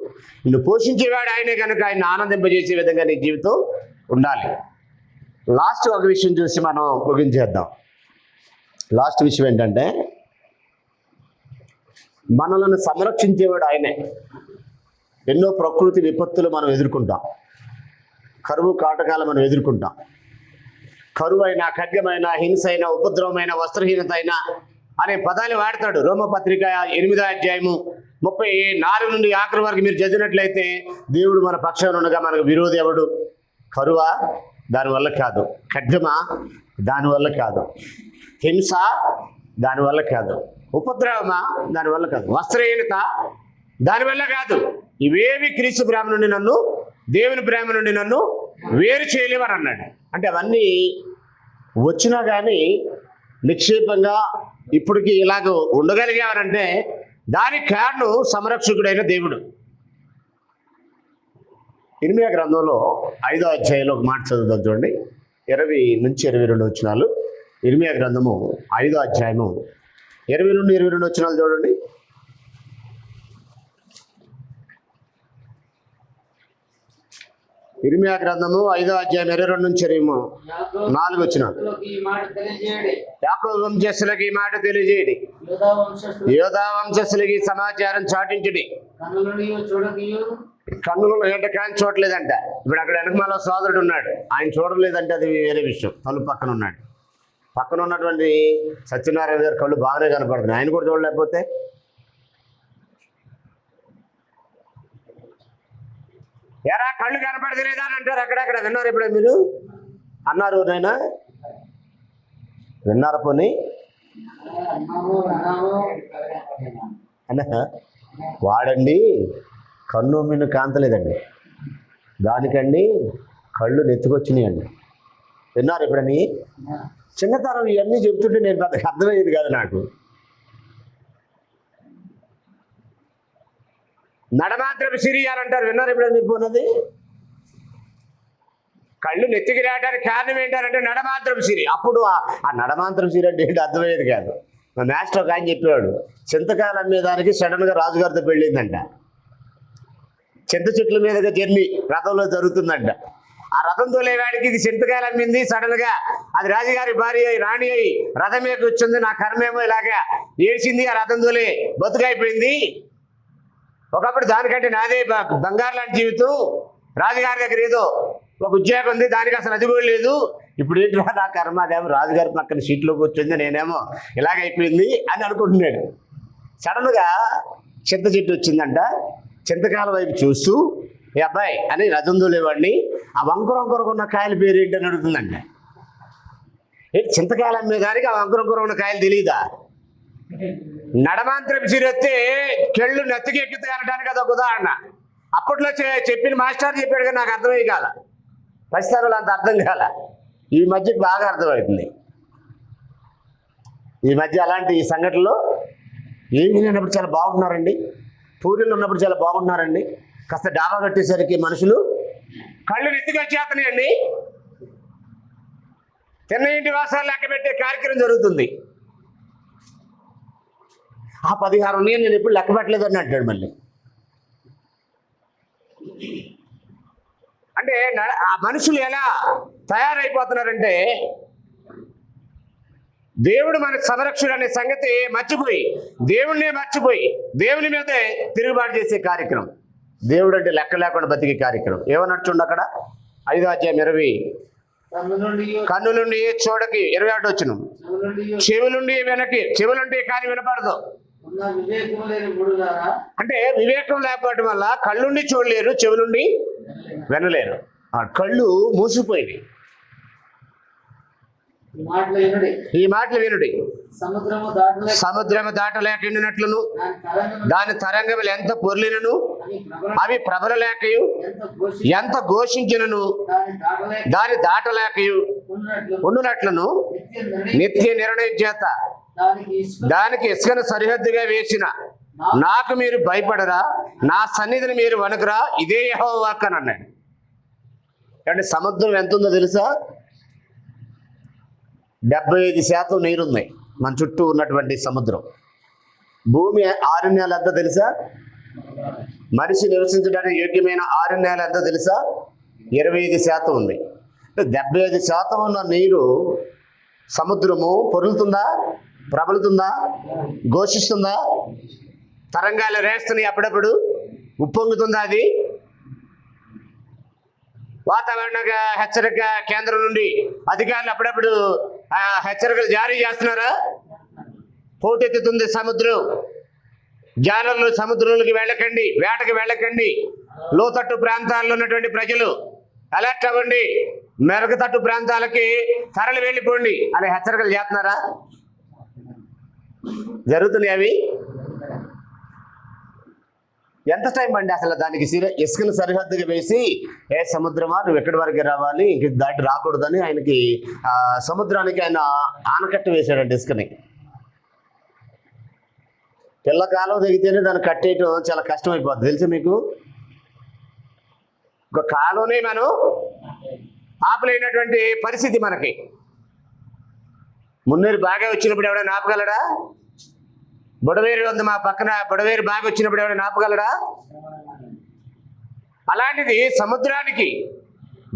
నిన్ను పోషించేవాడు ఆయనే కనుక ఆయన ఆనందింపజేసే విధంగా నీ జీవితం ఉండాలి. లాస్ట్ ఒక విషయం చూసి మనం ముగించేద్దాం. లాస్ట్ విషయం ఏంటంటే, మనలను సంరక్షించేవాడు ఆయనే. ఎన్నో ప్రకృతి విపత్తులు మనం ఎదుర్కొంటాం. కరువు కాటకాలు మనం ఎదుర్కొంటాం. కరువు అయినా, ఖడ్గమైన, హింస అయినా, ఉపద్రవమైన, వస్త్రహీనత అయినా అనే పదాలు వాడతాడు. రోమపత్రిక 8వ అధ్యాయము 34 నుండి ఆఖరి వరకు మీరు చదివినట్లయితే, దేవుడు మన పక్షాన ఉండగా మనకు విరోధి ఎవడు? కరువా? దానివల్ల కాదు. ఖడ్గమా? దానివల్ల కాదు. హింస? దానివల్ల కాదు. ఉపద్రవమా? దానివల్ల కాదు. వస్త్రహీనత? దానివల్ల కాదు. ఇవేవి క్రీస్తు ప్రేమ నుండి నన్ను, దేవుని ప్రేమ నుండి నన్ను వేరు చేయలేమని అన్నాడు. అంటే అవన్నీ వచ్చినా కానీ నిక్షేపంగా ఇప్పటికి ఇలాగ ఉండగలిగారంటే దానికి కారణం సంరక్షకుడైన దేవుడు. ఇర్మియా గ్రంథంలో 5వ అధ్యాయంలో ఒక మాట చదువుతాం చూడండి, 20 నుంచి 22 వచనాలు. ఇర్మియా గ్రంథము 5వ అధ్యాయము 20 నుండి 22 వచనాలు చూడండి. ఇర్మియా గ్రంథము 5వ అధ్యాయం 22 నుంచి 24 వచనాలు. యాకోబు వంశస్థులకు ఈ మాట తెలియజేయడి, యోధా వంశస్థులకి ఈ సమాచారం చాటించుడి. కన్నులు ఏంట కానీ చూడలేదంట. ఇప్పుడు అక్కడ వెనకమాల సోదరుడు ఉన్నాడు, ఆయన చూడలేదంటే అది వేరే విషయం. తలుపు పక్కన ఉన్నాడు. పక్కన ఉన్నటువంటి సత్యనారాయణ గారి కళ్ళు బాగానే కనపడుతున్నాయి, ఆయన కూడా చూడలేకపోతే. ఎరా కళ్ళు కనపడతలేదా అని అంటారు అక్కడక్కడ. విన్నారు ఇప్పుడు మీరు? అన్నారు నైనా? విన్నారా? పోనీ అన్నా వాడండి కన్ను మిన్ను కాంతలేదండి, దానికండి కళ్ళు నెత్తుకొచ్చినాయండి. విన్నారు ఎప్పుడని? చిన్నతనం ఇవన్నీ చెప్తుంటే నేను పెద్దగా అర్థమయ్యేది కాదు నాకు. నడమాత్రపు సిరి అని అంటారు, విన్నారు ఎప్పుడని చెప్పున్నది? కళ్ళు నెత్తికి రావడానికి కారణం ఏంటంటే నడమాత్రపు సిరి. అప్పుడు ఆ నడమాత్రపు సిరి అంటే ఏంటి అర్థమయ్యేది కాదు. మా మాస్టర్ ఒక ఆయన చెప్పేవాడు, చింతకాయలు అమ్మేదానికి సడన్గా రాజుగారితో పెళ్ళిందంట. చింత చెట్ల మీదుగా జర్నీ రథంలో జరుగుతుందంట. ఆ రథం తోలేవాడికి ఇది చింతకాయలు అమ్మింది, సడన్గా అది రాజుగారి భార్య అయి రాణి అయి రథం మీద వచ్చింది. నా కర్మేమో ఇలాగా ఏడ్చింది, ఆ రథం తోలే బతుకైపోయింది. ఒకప్పుడు దానికంటే నాదే బంగారు లాంటి జీవితం, రాజుగారి దగ్గర ఏదో ఒక ఉద్యోగం ఉంది, దానికి అసలు అది కూడా లేదు. ఇప్పుడు ఏంటి నా కర్మ, అదేమో రాజుగారి పక్కన సీట్లోకి వచ్చింది, నేనేమో ఇలాగైపోయింది అని అనుకుంటున్నాడు. సడన్గా చింత చెట్టు వచ్చిందంట. చింతకాయల వైపు చూస్తూ ఏ అబ్బాయి అని రథం తోలేవాడిని, ఆ వంకరొంకరకు ఉన్న కాయల పేరు ఏంటని అడుగుతుందంట. ఏంటి చింతకాయలు అమ్మేదానికి ఆ వంకరొంకర ఉన్న కాయలు తెలియదా? నడమాంత్రపు సిరి వస్తే కెళ్ళు నెత్తికి ఎక్కితే అనడానికి అదొక ఉదాహరణ. అప్పట్లో చెప్పిన మాస్టర్ చెప్పాడు కానీ నాకు అర్థమయ్యి కాల, పరిస్థితులు అంత అర్థం కాల. ఈ మధ్య బాగా అర్థమవుతుంది. ఈ మధ్య అలాంటి సంఘటనలు ఏమీ లేనప్పుడు చాలా బాగుంటున్నారండి. పూరీలు ఉన్నప్పుడు చాలా బాగుంటున్నారండి. కాస్త డాబా కట్టేసరికి మనుషులు కళ్ళు నెత్తికి వచ్చేస్తున్నాయండి. తిన్న ఇంటి వాసాలు లెక్క పెట్టే కార్యక్రమం జరుగుతుంది. ఆ 16 ఉన్నాయని నేను ఎప్పుడు లెక్క పెట్టలేదని అంటాడు మళ్ళీ. అంటే ఆ మనుషులు ఎలా తయారైపోతున్నారంటే దేవుడు మనకు సంరక్షణ అనే సంగతి మర్చిపోయి, దేవుణ్ణే మర్చిపోయి దేవుని మీదే తిరుగుబాటు చేసే కార్యక్రమం. దేవుడు అంటే లెక్క లేకుండా బతికే కార్యక్రమం. ఏమన్నట్టుండి అక్కడ 5వ అధ్యాయం 20, కన్నులుండి చూడకి 21 వచ్చును, చెవులుండి వెనక్కి, చెవులుండి కానీ వినపడదు. అంటే వివేకం లేకపోవడం వల్ల కళ్ళుండి చూడలేరు, చెవులుండి వినలేరు. ఆ కళ్ళు మూసిపోయినాయి. ఈ మాటలు వినుడి. సముద్రము దాటలేక ఎండినట్లును, దాని తరంగములు ఎంత పొర్లినను అవి ప్రబలలేకయు, ఎంత ఘోషించినను దాని దాటలేకయు ఉండునట్లును నిత్య నిర్ణయం చేత దానికి ఇసుకను సరిహద్దుగా వేసిన నాకు మీరు భయపడరా, నా సన్నిధిని మీరు వణుకురా, ఇదే యెహోవా వాక్కు అని అన్నాడు. అంటే సముద్రం ఎంత ఉందో తెలుసా? 75% నీరుంది మన చుట్టూ ఉన్నటువంటి సముద్రం. భూమి ఆరుణ్యాలు ఎంత తెలుసా? మనిషి నివసించడానికి యోగ్యమైన ఆరుణ్యాలు ఎంత తెలుసా? 25% ఉంది. 75% ఉన్న నీరు సముద్రము పొరులుతుందా, ప్రబలుతుందా, ఘోషిస్తుందా, తరంగాలు రేస్తున్నాయి, అప్పుడప్పుడు ఉప్పొంగుతుందా? అది వాతావరణ హెచ్చరిక కేంద్రం నుండి అధికారులు అప్పుడప్పుడు హెచ్చరికలు జారీ చేస్తున్నారా? పోటెత్తుతుంది సముద్రం. జాలర్లు సముద్రంలోకి వెళ్ళకండి, వేటకి వెళ్ళకండి, లోతట్టు ప్రాంతాల్లో ఉన్నటువంటి ప్రజలు అలర్ట్ అవ్వండి, మెరుగుతట్టు ప్రాంతాలకి తరలి వెళ్ళిపోండి అనే హెచ్చరికలు చేస్తున్నారా? జరుగుతున్నాయి అవి. ఎంత టైం అండి అసలు దానికి ఇసుకను సరిహద్దుగా వేసి, ఏ సముద్రమా నువ్వు ఎక్కడి వరకు రావాలి, ఇంక దాటి రాకూడదని ఆయనకి సముద్రానికి ఆయన ఆనకట్ట వేశాడండి ఇసుకని. పిల్లకాలం దిగితేనే దాన్ని కట్టేయటం చాలా కష్టమైపోద్ది తెలుసు మీకు. ఒక కాలంలోనే మనం ఆపలేనటువంటి పరిస్థితి మనకి. మున్నేరు బాగా వచ్చినప్పుడు ఎవడైనా ఆపగలడా? బుడవేరు ఉంది మా పక్కన, బుడవేరు బాగా వచ్చినప్పుడు ఎవరైనా ఆపగలడా? అలాంటిది సముద్రానికి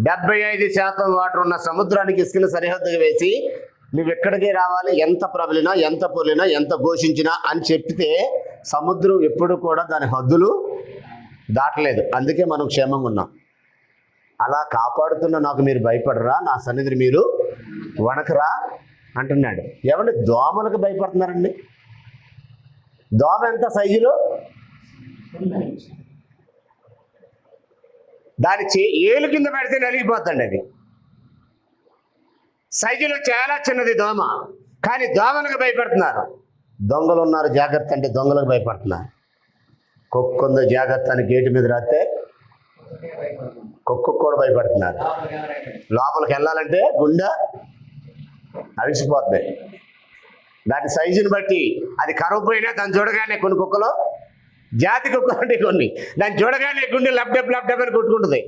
75% వాటర్ ఉన్న సముద్రానికి ఇసుకను సరిహద్దుగా వేసి నువ్వు ఎక్కడికి రావాలి, ఎంత ప్రబలినా, ఎంత పొలినా, ఎంత ఘోషించినా అని చెప్తే సముద్రం ఎప్పుడు కూడా దాని హద్దులు దాటలేదు. అందుకే మనం క్షేమంగా ఉన్నాం. అలా కాపాడుతున్న నాకు మీరు భయపడరా, నా సన్నిధిని మీరు వణకరా అంటున్నాడు. ఏమంటే దోమలకు భయపడుతున్నారండి? దోమ ఎంత సైజులో, దాని ఏలు కింద పెడితే నలిగిపోతుంది. అది సైజులో చాలా చిన్నది దోమ, కానీ దోమలకు భయపడుతున్నారు. దొంగలు ఉన్నారు జాగ్రత్త అంటే దొంగలకు భయపడుతున్నారు. కుక్కుందో జాగ్రత్త అని గేటు మీద రాస్తే కుక్కకు కూడా భయపడుతున్నారు. లోపలికి వెళ్ళాలంటే గుండె అవిసిపోతుంది. దాని సైజుని బట్టి అది కరువు పోయినా దాన్ని చూడగానే కొన్ని కుక్కలు జాతి కుక్కలు అంటే కొన్ని దాన్ని చూడగానే గుండె లబ్డబ్ అని కొట్టుకుంటుంది.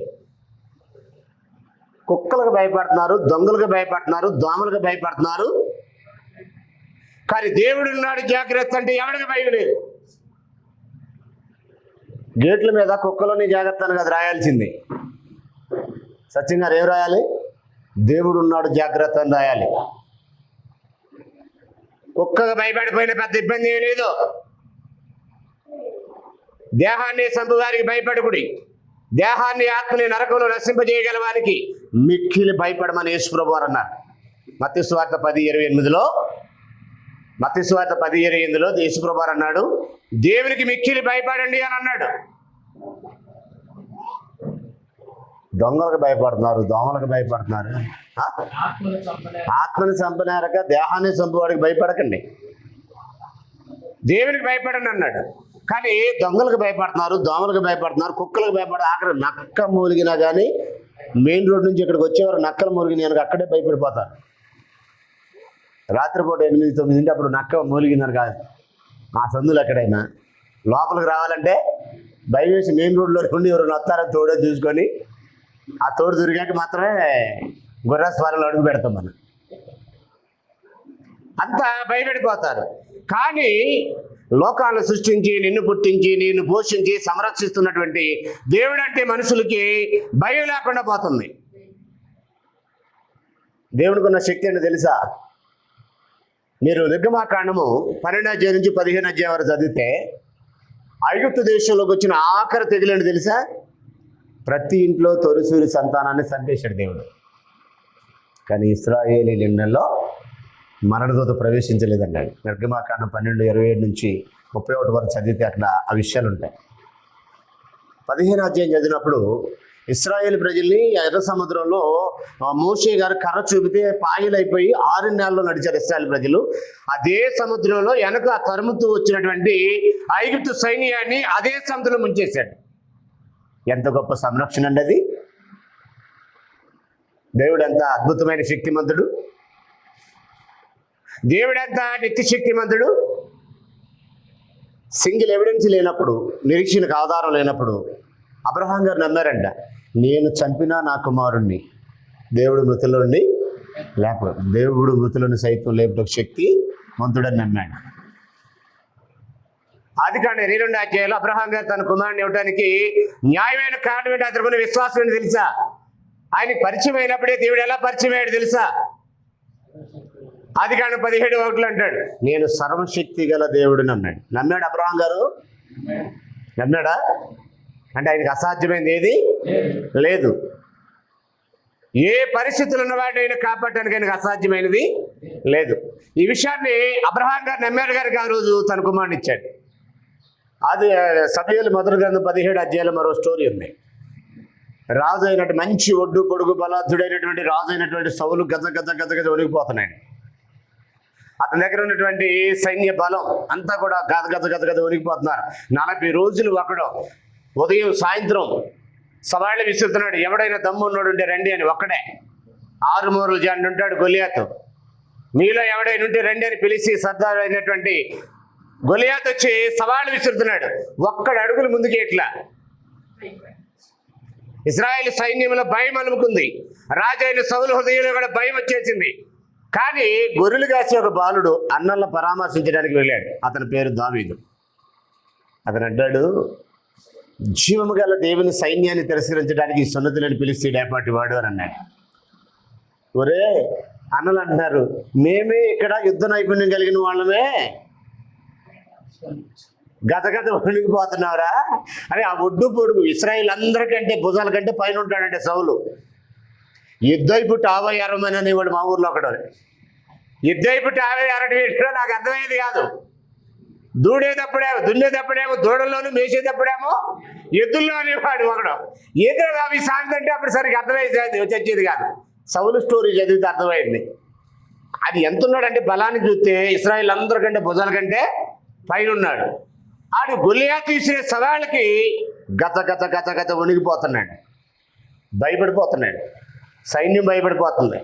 కుక్కలకు భయపడుతున్నారు, దొంగలకు భయపడుతున్నారు, దోమలకు భయపడుతున్నారు. కానీ దేవుడు ఉన్నాడు జాగ్రత్త అంటే ఎవరికి భయం లేదు. గేట్ల మీద కుక్కలోని జాగ్రత్త అని కదా రాయాల్సింది. సత్యం గారు ఏం రాయాలి? దేవుడు ఉన్నాడు జాగ్రత్త అని రాయాలి. కుక్కకు భయపడిపోయిన పెద్ద ఇబ్బంది ఏమీ లేదు. దేహాన్ని చంపువారికి భయపడకుడి, దేహాన్ని ఆత్మని నరకంలో నశింపజేయగలవానికి మిక్కిలి భయపడమని యేసుప్రభువు వారు అన్నారు. మత్తయి సువార్త 10:28లో యేసుప్రభువు వారు అన్నాడు, దేవునికి మిక్కిలి భయపడండి అని అన్నాడు. దొంగలకు భయపడుతున్నారు, దోమలకు భయపడుతున్నారు. ఆత్మని చంపనారక దేహాన్ని చంపేవాడికి భయపడకండి, దేవునికి భయపడండి అన్నాడు. కానీ దొంగలకు భయపడుతున్నారు, దోమలకు భయపడుతున్నారు, కుక్కలకు భయపడ ఆఖరి నక్క మూలిగినా కానీ మెయిన్ రోడ్ నుంచి ఇక్కడికి వచ్చేవారు నక్కలు మూలిగినాయని అక్కడే భయపడిపోతారు. రాత్రిపూట 8-9 అప్పుడు నక్క మూలిగిందని కాదు, ఆ సందులు ఎక్కడైనా లోపలికి రావాలంటే భయం వేసి మెయిన్ రోడ్లో ఉండి ఎవరైనా వస్తారో తోడో చూసుకొని ఆ తోడు దొరికాక మాత్రమే గుర్రస్వారంలో అడుగు పెడతాం మనం. అంతా భయపడిపోతారు. కానీ లోకాలను సృష్టించి నిన్ను పుట్టించి నిన్ను పోషించి సంరక్షిస్తున్నటువంటి దేవుడు అంటే మనుషులకి భయం లేకుండా పోతుంది. దేవుడికి ఉన్న శక్తి అంటే తెలుసా? మీరు నిర్గమాకాండము 12వ అధ్యాయం నుంచి 15వ అధ్యాయం వరకు చదివితే ఐగుప్తు దేశంలోకి వచ్చిన ఆఖరి తెగులేంటి తెలుసా? ప్రతి ఇంట్లో తొలిసూరి సంతానాన్ని చంపేశాడు దేవుడు. కానీ ఇశ్రాయేలీయుల ఇళ్ళల్లో మరణదూత ప్రవేశించలేదన్నాడు. నిర్గమాకాండం 12:27 నుంచి 31 వరకు చదివితే అక్కడ ఆ విషయాలు ఉంటాయి. 15వ అధ్యాయం చదివినప్పుడు ఇశ్రాయేల్ ప్రజల్ని ఎర్ర సముద్రంలో మోషే గారు కర్ర చూపితే పాయలైపోయి 6 నెలల్లో నడిచారు ఇశ్రాయేల్ ప్రజలు. అదే సముద్రంలో వెనక తరుముతూ వచ్చినటువంటి ఐగుప్తు సైన్యాన్ని అదే సముద్రంలో ముంచేశాడు. ఎంత గొప్ప సంరక్షణ అండి అది! దేవుడు ఎంత అద్భుతమైన శక్తిమంతుడు, దేవుడు ఎంత నిత్య శక్తిమంతుడు. సింగిల్ ఎవిడెన్స్ లేనప్పుడు, నిరీక్షణకు ఆధారం లేనప్పుడు అబ్రహాం గారు నమ్మారంట, నేను చంపినా నా కుమారుణ్ణి దేవుడు మృతుల్లోని సైతం లేపుటకు శక్తి మంతుడని నమ్మాడు. ఆదికాండం 22వ అధ్యాయంలో అబ్రహాం గారు తన కుమారుని ఇవ్వడానికి న్యాయమైన కారణం ఏంటి? అతనుకున్న విశ్వాసం ఏంటి తెలుసా? ఆయనకి పరిచయం అయినప్పుడే దేవుడు ఎలా పరిచయం అయ్యాడు తెలుసా? ఆదికాండం 17:1 అంటాడు, నేను సర్వశక్తి గల దేవుడిని అన్నాడు. నమ్మాడు అబ్రహాం గారు? నమ్మాడా? అంటే ఆయనకి అసాధ్యమైనది ఏది లేదు. ఏ పరిస్థితులు ఉన్నవాడు ఆయన కాపాడటానికి ఆయనకు అసాధ్యమైనది లేదు. ఈ విషయాన్ని అబ్రహాం గారు నమ్మాడు గారికి ఆ రోజు తన కుమారుని ఇచ్చాడు. అది సమూయేలు మొదటి గ్రంథం 17వ అధ్యాయంలో మరో స్టోరీ ఉంది. రాజు అయినట్టు మంచి ఒడ్డు పొడుగు బలాధుడైనటువంటి రాజు అయినటువంటి సౌలు గజ వణిగిపోతున్నాడు. అతని దగ్గర ఉన్నటువంటి సైన్య బలం అంతా కూడా గజ వణిగిపోతున్నారు. 40 రోజులు ఒకడు ఉదయం సాయంత్రం సవాళ్ళు విసురుతున్నాడు. ఎవడైనా దమ్ము ఉన్నాడు ఉంటే రండి అని. ఒక్కడే 6 మూరలు జాండి ఉంటాడు గొలియాతు. మీలో ఎవడైనా ఉంటే రండి అని పిలిచి సర్దారు అయినటువంటి గొలియాతు వచ్చి సవాళ్ళు విసురుతున్నాడు. ఒక్కడు అడుగులు ముందుకి ఇట్లా. ఇశ్రాయేలు సైన్యంలో భయం అలుముకుంది. రాజైన సౌలు హృదయంలో కూడా భయం వచ్చేసింది. కానీ గొర్రెలు కాసే ఒక బాలుడు అన్నలను పరామర్శించడానికి వెళ్ళాడు. అతని పేరు దావీదు. అతను అంటాడు, జీవము గల దేవుని సైన్యాన్ని తిరస్కరించడానికి సున్నతులను పిలిస్తే డేపాటి వాడు అని అన్నాడు. ఒరే అన్నలు అంటున్నారు, మేమే ఇక్కడ యుద్ధ నైపుణ్యం కలిగిన వాళ్ళమే గత వణిగిపోతున్నావురా అని. ఆ ఒడ్డు పొడుగు ఇశ్రాయేల్ అందరికంటే భుజాల కంటే పైన ఉంటాడంటే సౌలు. యుద్ధైపుట్టు 50-60 అనేవాడు మా ఊర్లో ఒకడు. యుద్ధైపుట్టు 50-60 నాకు అర్థమయ్యేది కాదు. దున్నేటప్పుడేమో దూడల్లోనూ, మేసేటప్పుడేమో ఎద్దుల్లో అనేవాడు ఒకడు. ఏదో అవి సాగుతుంటే అప్పుడు సరిగ్గా అర్థమయ్యేది వచ్చేది కాదు. సౌలు స్టోరీ చదివితే అర్థమైంది. అది ఎంత ఉన్నాడంటే బలాన్ని చూస్తే ఇశ్రాయేల్ అందరికంటే భుజాల కంటే పైన ఉన్నాడు. ఆడు గొలియాతు తీసే సవాళ్ళకి గత వణిగిపోతున్నాడు. భయపడిపోతున్నాడు, సైన్యం భయపడిపోతుంది.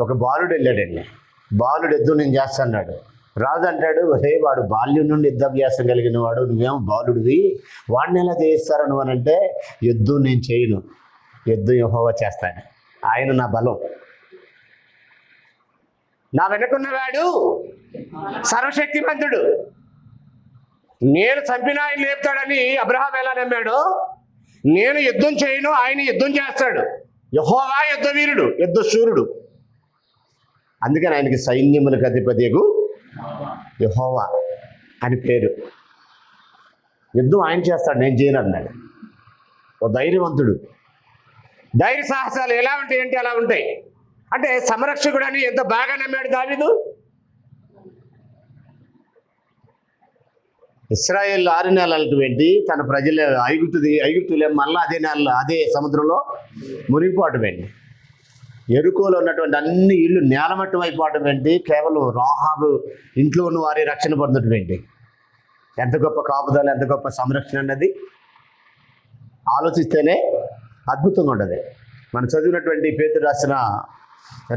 ఒక బాలుడు వెళ్ళాడండి. బాలుడు యుద్ధం నేను చేస్తాడు. రాజు అంటాడు, ఒరే వాడు బాల్యం నుండి యుద్ధాభ్యాసం కలిగిన వాడు, నువ్వేమో బాలుడివి, వాడిని ఎలా చేయిస్తారు నువ్వు అని అంటే, యుద్ధం నేను చేయను, యుద్ధం యెహోవా చేస్తాడు, ఆయన నా బలం, నా వెనుకున్నవాడు సర్వశక్తిమంతుడు, నేను చంపిన ఆయన లేపుతాడని అబ్రహాం ఎలా నమ్మాడు. నేను యుద్ధం చేయను, ఆయన యుద్ధం చేస్తాడు. యెహోవా యుద్ధ వీరుడు, యుద్ధ శూరుడు. అందుకని ఆయనకి సైన్యములకు అధిపతియగు యెహోవా అని పేరు. యుద్ధం ఆయన చేస్తాడు, నేను చేయను అన్నాడు. ఓ ధైర్యవంతుడు. ధైర్య సాహసాలు ఎలా ఉంటాయి అంటే అలా ఉంటాయి. అంటే సంరక్షకుడు అని ఎంత బాగా నమ్మాడు దావీదు. ఇశ్రాయేల్ 6 నెలలటువంటి తన ప్రజల ఐగుప్తులే మళ్ళీ అదే నెలలో అదే సముద్రంలో మునిగిపోవటం ఏంటి, ఎరుకోలో ఉన్నటువంటి అన్ని ఇళ్ళు నేలమట్టం అయిపోవటం ఏంటి, కేవలం రాహాబు ఇంట్లో ఉన్న వారి రక్షణ పొందటం ఏంటి. ఎంత గొప్ప కాపుదల, ఎంత గొప్ప సంరక్షణ అన్నది ఆలోచిస్తేనే అద్భుతంగా ఉంటుంది. మనం చదివినటువంటి పేతురు రాసిన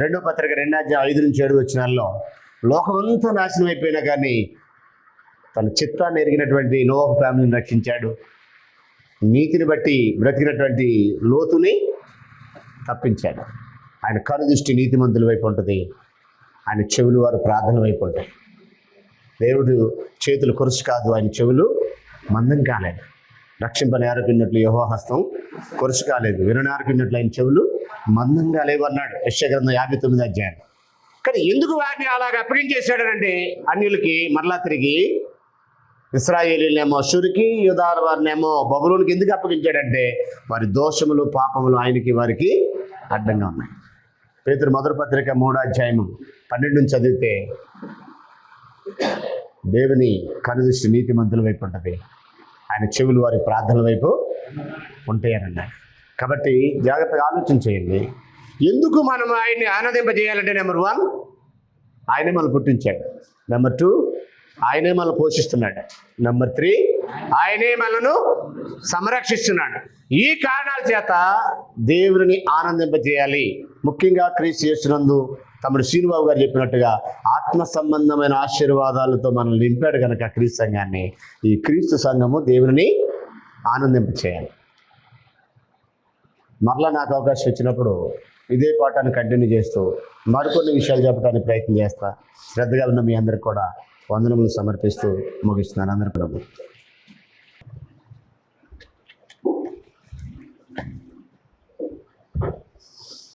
2వ పత్రిక 2:5-7 వచనాల్లో లోకమంతా నాశనం అయిపోయినా కానీ తన చిత్తాన్ని ఎరిగినటువంటి నోవహు ఫ్యామిలీని రక్షించాడు. నీతిని బట్టి బ్రతికినటువంటి లోతుని తప్పించాడు. ఆయన కనుదృష్టి నీతిమంతుల వైపు ఉంటుంది, ఆయన చెవులు వారు ప్రార్థన వైపు ఉంటాయి. దేవుడు చేతులు కొరుసు కాదు, ఆయన చెవులు మందం కాలేదు. రక్షింపని ఆరోపినట్లు యెహోవా హస్తం కొరుసు కాలేదు, వినని ఆరోపినట్లు ఆయన చెవులు మందంగా లేవు అన్నాడు యెషయా గ్రంథం 59వ అధ్యాయం. కానీ ఎందుకు వారిని అలాగ అప్పగించేశాడనంటే, అన్యులకి మరలా తిరిగి ఇశ్రాయేలీనేమో అష్షూరుకి, యూదాల వారినేమో బబులోనికి ఎందుకు అప్పగించాడంటే, వారి దోషములు పాపములు ఆయనకి వారికి అడ్డంగా ఉన్నాయి. పేతురు మొదటి పత్రిక 3వ అధ్యాయం 12 చదివితే, దేవుని కనుదృష్టి నీతిమంతుల వైపు ఉంటుంది, ఆయన చెవులు వారి ప్రార్థనల వైపు ఉంటాయనన్నాడు. కాబట్టి జాగ్రత్తగా ఆలోచన చేయండి. ఎందుకు మనం ఆయన్ని ఆనందింపజేయాలంటే, నెంబర్ 1 ఆయనే మనల్ని పుట్టించాడు, నెంబర్ 2 ఆయనే మనల్ని పోషిస్తున్నాడు, నెంబర్ 3 ఆయనే మనను సంరక్షిస్తున్నాడు. ఈ కారణాల చేత దేవుని ఆనందింపజేయాలి. ముఖ్యంగా క్రీస్తు యేసునందు తమ్ముడు శ్రీనుబాబు గారు చెప్పినట్టుగా ఆత్మ సంబంధమైన ఆశీర్వాదాలతో మనల్ని నింపాడు కనుక క్రీస్తు సంఘాన్ని, ఈ క్రీస్తు సంఘము దేవుని ఆనందింపచేయాలి. మరలా నాకు అవకాశం ఇచ్చినప్పుడు ఇదే పాఠాన్ని కంటిన్యూ చేస్తూ మరికొన్ని విషయాలు చెప్పడానికి ప్రయత్నం చేస్తా. శ్రద్ధగా ఉన్న మీ అందరికి కూడా వందనములు సమర్పిస్తూ ముగిస్తున్నాను. అందరి ప్రభు.